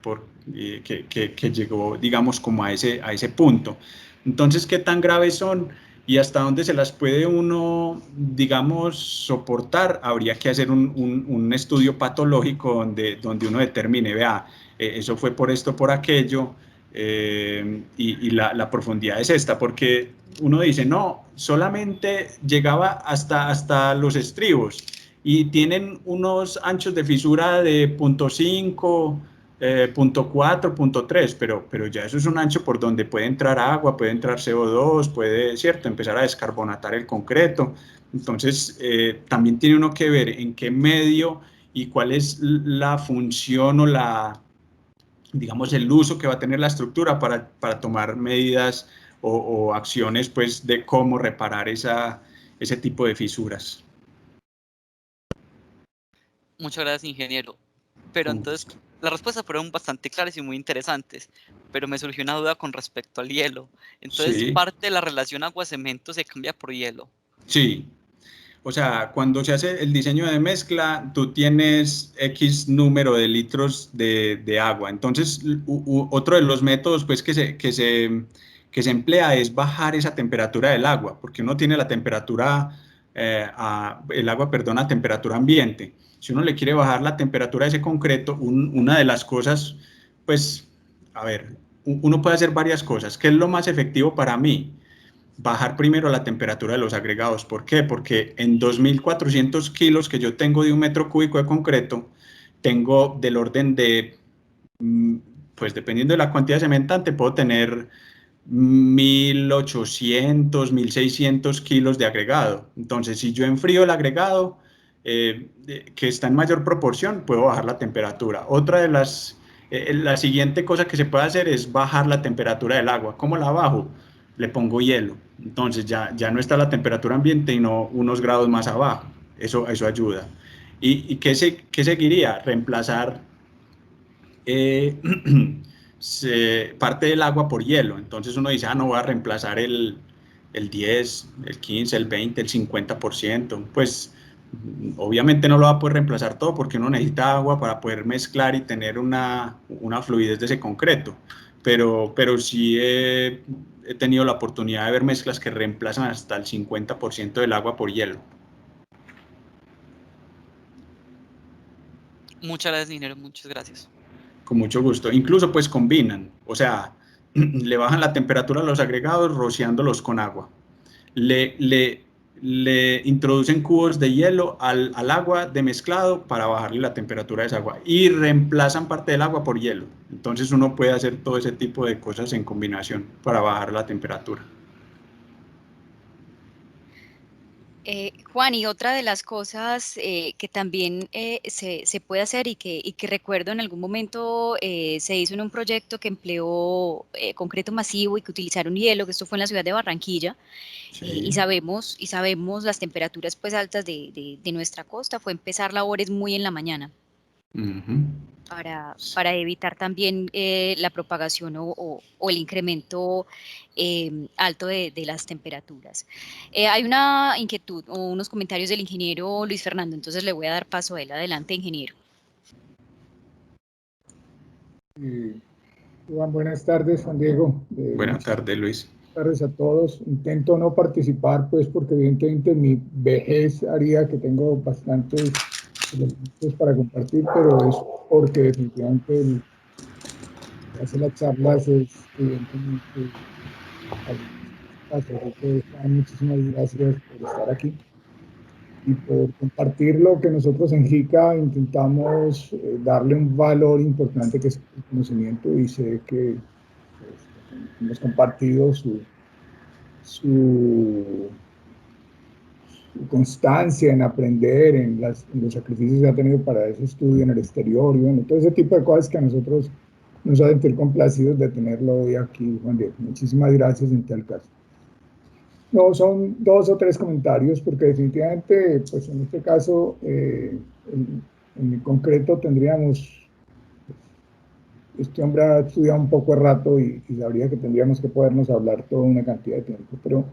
que llegó, digamos, como a ese punto. Entonces, ¿qué tan graves son? Y hasta dónde se las puede uno, digamos, soportar, habría que hacer un estudio patológico donde uno determine, vea, eso fue por esto, por aquello, y la profundidad es esta, porque uno dice, no, solamente llegaba hasta los estribos y tienen unos anchos de fisura de 0,5, 0,4, 0,3, pero ya eso es un ancho por donde puede entrar agua, puede entrar CO2, puede, ¿cierto?, empezar a descarbonatar el concreto. Entonces, también tiene uno que ver en qué medio y cuál es la función o digamos, el uso que va a tener la estructura para tomar medidas o acciones, pues, de cómo reparar ese tipo de fisuras. Muchas gracias, ingeniero. Pero entonces, las respuestas fueron bastante claras y muy interesantes, pero me surgió una duda con respecto al hielo. Entonces, Sí. parte de la relación agua-cemento se cambia por hielo. Sí. O sea, cuando se hace el diseño de mezcla, tú tienes X número de litros de agua. Entonces, otro de los métodos, pues, que se emplea es bajar esa temperatura del agua, porque uno tiene la temperatura, el agua, perdón, a temperatura ambiente. Si uno le quiere bajar la temperatura de ese concreto, una de las cosas, pues, a ver, uno puede hacer varias cosas. ¿Qué es lo más efectivo para mí? Bajar primero la temperatura de los agregados. ¿Por qué? Porque en 2.400 kilos que yo tengo de 1 metro cúbico de concreto, tengo del orden de, pues dependiendo de la cantidad de cementante, puedo tener 1.800, 1.600 kilos de agregado. Entonces, si yo enfrío el agregado, que está en mayor proporción, puedo bajar la temperatura. Otra de la siguiente cosa que se puede hacer es bajar la temperatura del agua. ¿Cómo la bajo? Le pongo hielo. Entonces ya no está la temperatura ambiente y no unos grados más abajo. Eso ayuda. ¿Y qué seguiría? Reemplazar parte del agua por hielo. Entonces uno dice, no voy a reemplazar el 10, el 15, el 20, el 50%. Pues obviamente no lo va a poder reemplazar todo porque uno necesita agua para poder mezclar y tener una fluidez de ese concreto. Pero sí he tenido la oportunidad de ver mezclas que reemplazan hasta el 50% del agua por hielo. Muchas gracias, ingeniero, muchas gracias. Con mucho gusto. Incluso pues combinan, o sea, le bajan la temperatura a los agregados rociándolos con agua. Le introducen cubos de hielo al agua de mezclado para bajarle la temperatura de esa agua y reemplazan parte del agua por hielo. Entonces uno puede hacer todo ese tipo de cosas en combinación para bajar la temperatura. Juan, y otra de las cosas que también se puede hacer y que recuerdo en algún momento se hizo en un proyecto que empleó concreto masivo y que utilizaron hielo, que esto fue en la ciudad de Barranquilla, Sí. y sabemos las temperaturas pues altas de nuestra costa, fue empezar labores muy en la mañana Ujú. para evitar también la propagación o el incremento alto de las temperaturas. Hay una inquietud o unos comentarios del ingeniero Luis Fernando, entonces le voy a dar paso a él. Adelante, ingeniero. Juan, buenas tardes, Juan Diego. Buenas tardes, Luis. Buenas tardes a todos. Intento no participar, pues, porque evidentemente mi vejez haría que tengo bastantes elementos para compartir, pero es porque definitivamente el que hace las charlas es evidentemente así que Juan, muchísimas gracias por estar aquí y por compartir lo que nosotros en JICA intentamos darle un valor importante que es el conocimiento, y sé que pues, hemos compartido su constancia en aprender, en los sacrificios que ha tenido para ese estudio en el exterior, y bueno, todo ese tipo de cosas que a nosotros nos ha sentir complacidos de tenerlo hoy aquí, Juan Diego. Muchísimas gracias en tal caso. No, son 2 o 3 comentarios, porque definitivamente, pues en este caso, en concreto tendríamos, este hombre ha estudiado un poco de rato y sabría que tendríamos que podernos hablar toda una cantidad de tiempo, pero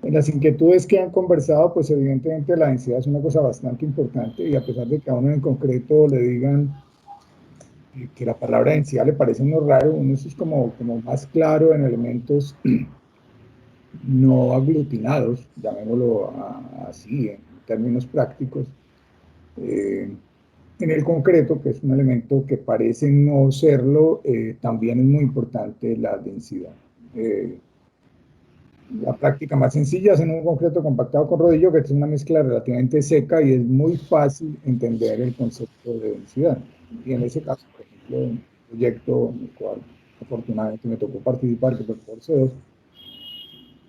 en las inquietudes que han conversado, pues evidentemente la densidad es una cosa bastante importante, y a pesar de que a uno en concreto le digan que la palabra densidad le parece uno raro, uno es como más claro en elementos no aglutinados, llamémoslo así, en términos prácticos. En el concreto, que es un elemento que parece no serlo, también es muy importante la densidad. La práctica más sencilla es en un concreto compactado con rodillo, que es una mezcla relativamente seca y es muy fácil entender el concepto de densidad. Y en ese caso, por ejemplo, un proyecto en el cual afortunadamente me tocó participar, que fue el Force2,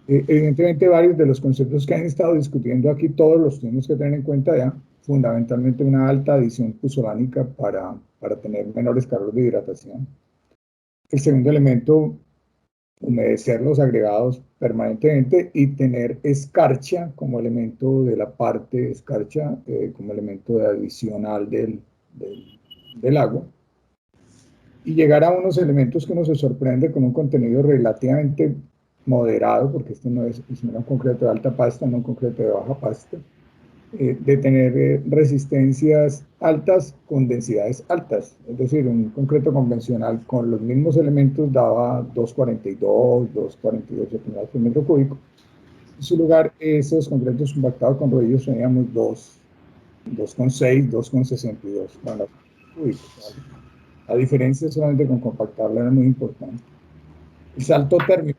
evidentemente varios de los conceptos que han estado discutiendo aquí, todos los tenemos que tener en cuenta ya, fundamentalmente una alta adición pusolánica para tener menores cargos de hidratación. El segundo elemento, humedecer los agregados permanentemente y tener escarcha como elemento de la parte, escarcha como elemento de adicional del agua. Y llegar a unos elementos que uno se sorprende con un contenido relativamente moderado, porque esto no es un concreto de alta pasta, no un concreto de baja pasta, de tener resistencias altas con densidades altas. Es decir, un concreto convencional con los mismos elementos daba 242, 248 toneladas por metro cúbico. En su lugar, esos concretos compactados con rodillos teníamos 2,6, 2,62 toneladas por metro cúbico. La diferencia solamente con compactarla era muy importante. El salto térmico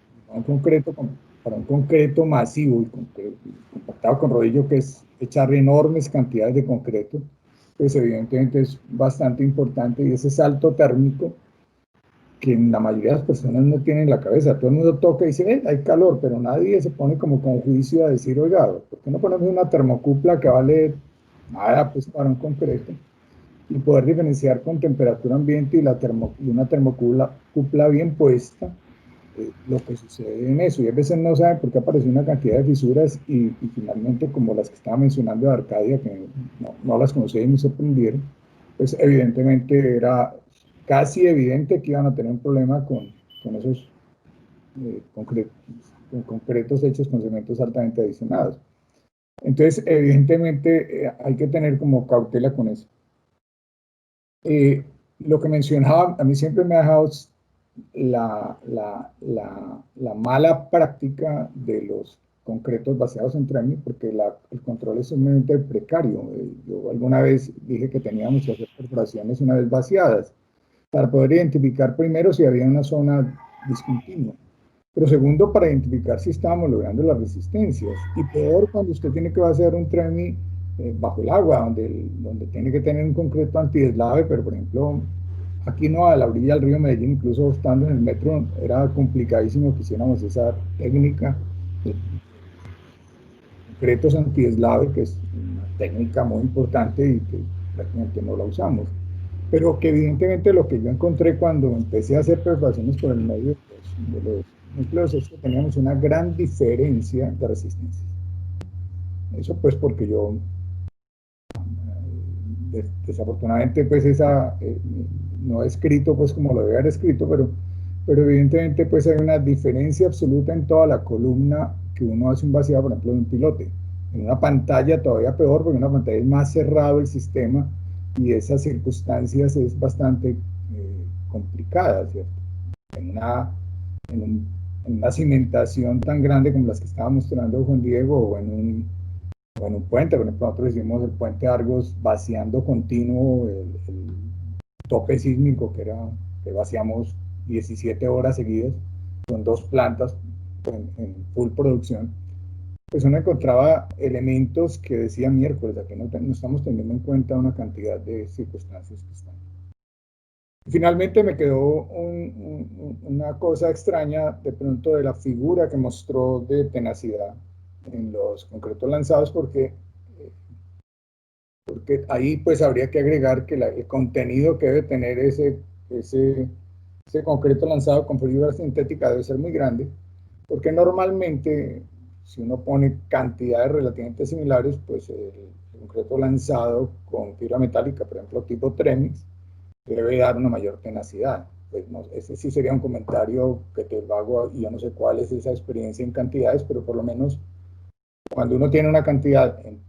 para un concreto masivo y compactado con rodillo, que es echar enormes cantidades de concreto, pues evidentemente es bastante importante, y ese salto térmico que la mayoría de las personas no tienen en la cabeza. Todo el mundo toca y dice, hay calor, pero nadie se pone como con juicio a decir, oiga, ¿por qué no ponemos una termocupla que vale nada pues para un concreto? Y poder diferenciar con temperatura ambiente y una termocupla bien puesta, lo que sucede en eso. Y a veces no saben por qué apareció una cantidad de fisuras y finalmente, como las que estaba mencionando de Arcadia, que no las conocía y me sorprendieron, pues evidentemente era casi evidente que iban a tener un problema con esos concretos hechos con cementos altamente adicionados. Entonces, evidentemente, hay que tener como cautela con eso. Lo que mencionaba, a mí siempre me ha dejado la mala práctica de los concretos vaciados en TREMI, porque el control es sumamente precario. Yo alguna vez dije que teníamos que hacer perforaciones una vez vaciadas para poder identificar primero si había una zona discontinua, pero segundo para identificar si estábamos logrando las resistencias, y peor cuando usted tiene que vaciar un TREMI bajo el agua, donde tiene que tener un concreto antideslave, pero por ejemplo aquí no, a la orilla del río Medellín, incluso estando en el metro, era complicadísimo que hiciéramos esa técnica concretos antieslave, que es una técnica muy importante y que prácticamente no la usamos. Pero que evidentemente lo que yo encontré cuando empecé a hacer perforaciones por el medio de los núcleos es que teníamos una gran diferencia de resistencia. Eso pues porque yo desafortunadamente pues no he escrito pues como lo debe haber escrito, pero evidentemente pues hay una diferencia absoluta en toda la columna que uno hace un vaciado, por ejemplo, de un pilote. En una pantalla todavía peor, porque en una pantalla es más cerrado el sistema y esas circunstancias es bastante complicada, ¿cierto? En una cimentación tan grande como las que estaba mostrando Juan Diego, o en un puente, por ejemplo, nosotros hicimos el puente Argos vaciando continuo el tope sísmico, que vaciamos 17 horas seguidas, con 2 plantas en full producción. Pues uno encontraba elementos que decía miércoles, aquí no estamos teniendo en cuenta una cantidad de circunstancias que están. Finalmente me quedó una cosa extraña de pronto de la figura que mostró de tenacidad en los concretos lanzados, porque ahí pues habría que agregar que el contenido que debe tener ese concreto lanzado con fibra sintética debe ser muy grande, porque normalmente si uno pone cantidades relativamente similares, pues el concreto lanzado con fibra metálica, por ejemplo tipo Tremix, debe dar una mayor tenacidad. Pues no, ese sí sería un comentario que te hago, y yo no sé cuál es esa experiencia en cantidades, pero por lo menos cuando uno tiene una cantidad en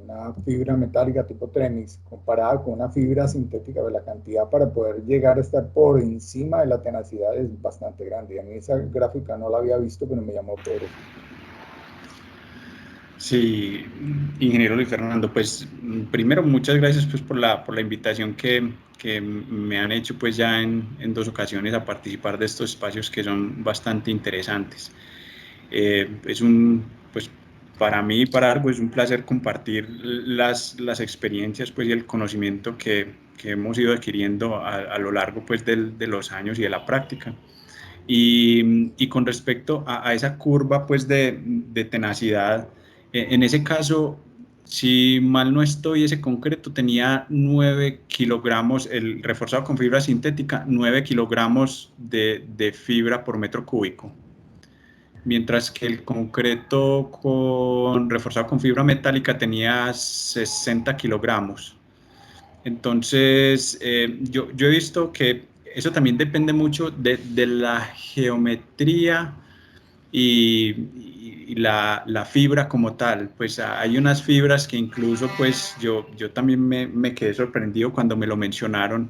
una fibra metálica tipo Tremix comparada con una fibra sintética, la cantidad para poder llegar a estar por encima de la tenacidad es bastante grande. Y a mí esa gráfica no la había visto, pero me llamó poderoso. Sí, ingeniero Luis Fernando, pues primero muchas gracias pues por la invitación que me han hecho pues ya en 2 ocasiones a participar de estos espacios que son bastante interesantes. Pues para mí y para Argo es un placer compartir las experiencias pues y el conocimiento que hemos ido adquiriendo a lo largo pues de los años y de la práctica. Y con respecto a esa curva pues de tenacidad, en ese caso, si mal no estoy, ese concreto tenía 9 kilogramos, el reforzado con fibra sintética, 9 kilogramos de fibra por metro cúbico, mientras que el concreto reforzado con fibra metálica tenía 60 kilogramos. Entonces, yo he visto que eso también depende mucho de la geometría y la fibra como tal. Pues hay unas fibras que incluso pues yo también me quedé sorprendido cuando me lo mencionaron.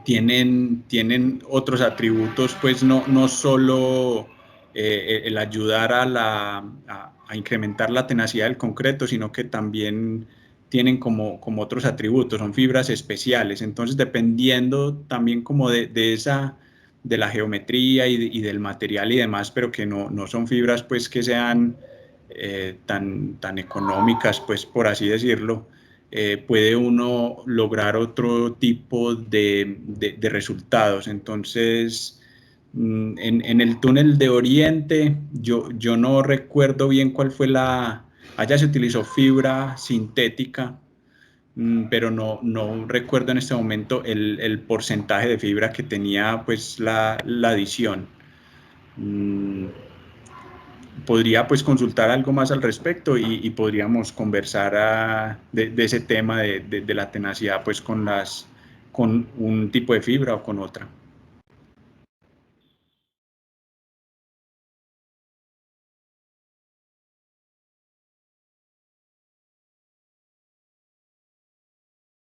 Tienen otros atributos, pues no solo el ayudar a incrementar la tenacidad del concreto, sino que también tienen como otros atributos, son fibras especiales. Entonces, dependiendo también como de la geometría y del material y demás, pero que no son fibras pues que sean tan económicas, pues por así decirlo, puede uno lograr otro tipo de resultados. Entonces, en el túnel de Oriente, yo no recuerdo bien cuál fue allá se utilizó fibra sintética, pero no recuerdo en este momento el porcentaje de fibra que tenía pues la adición. Podría pues consultar algo más al respecto y podríamos conversar de ese tema de la tenacidad pues con un tipo de fibra o con otra.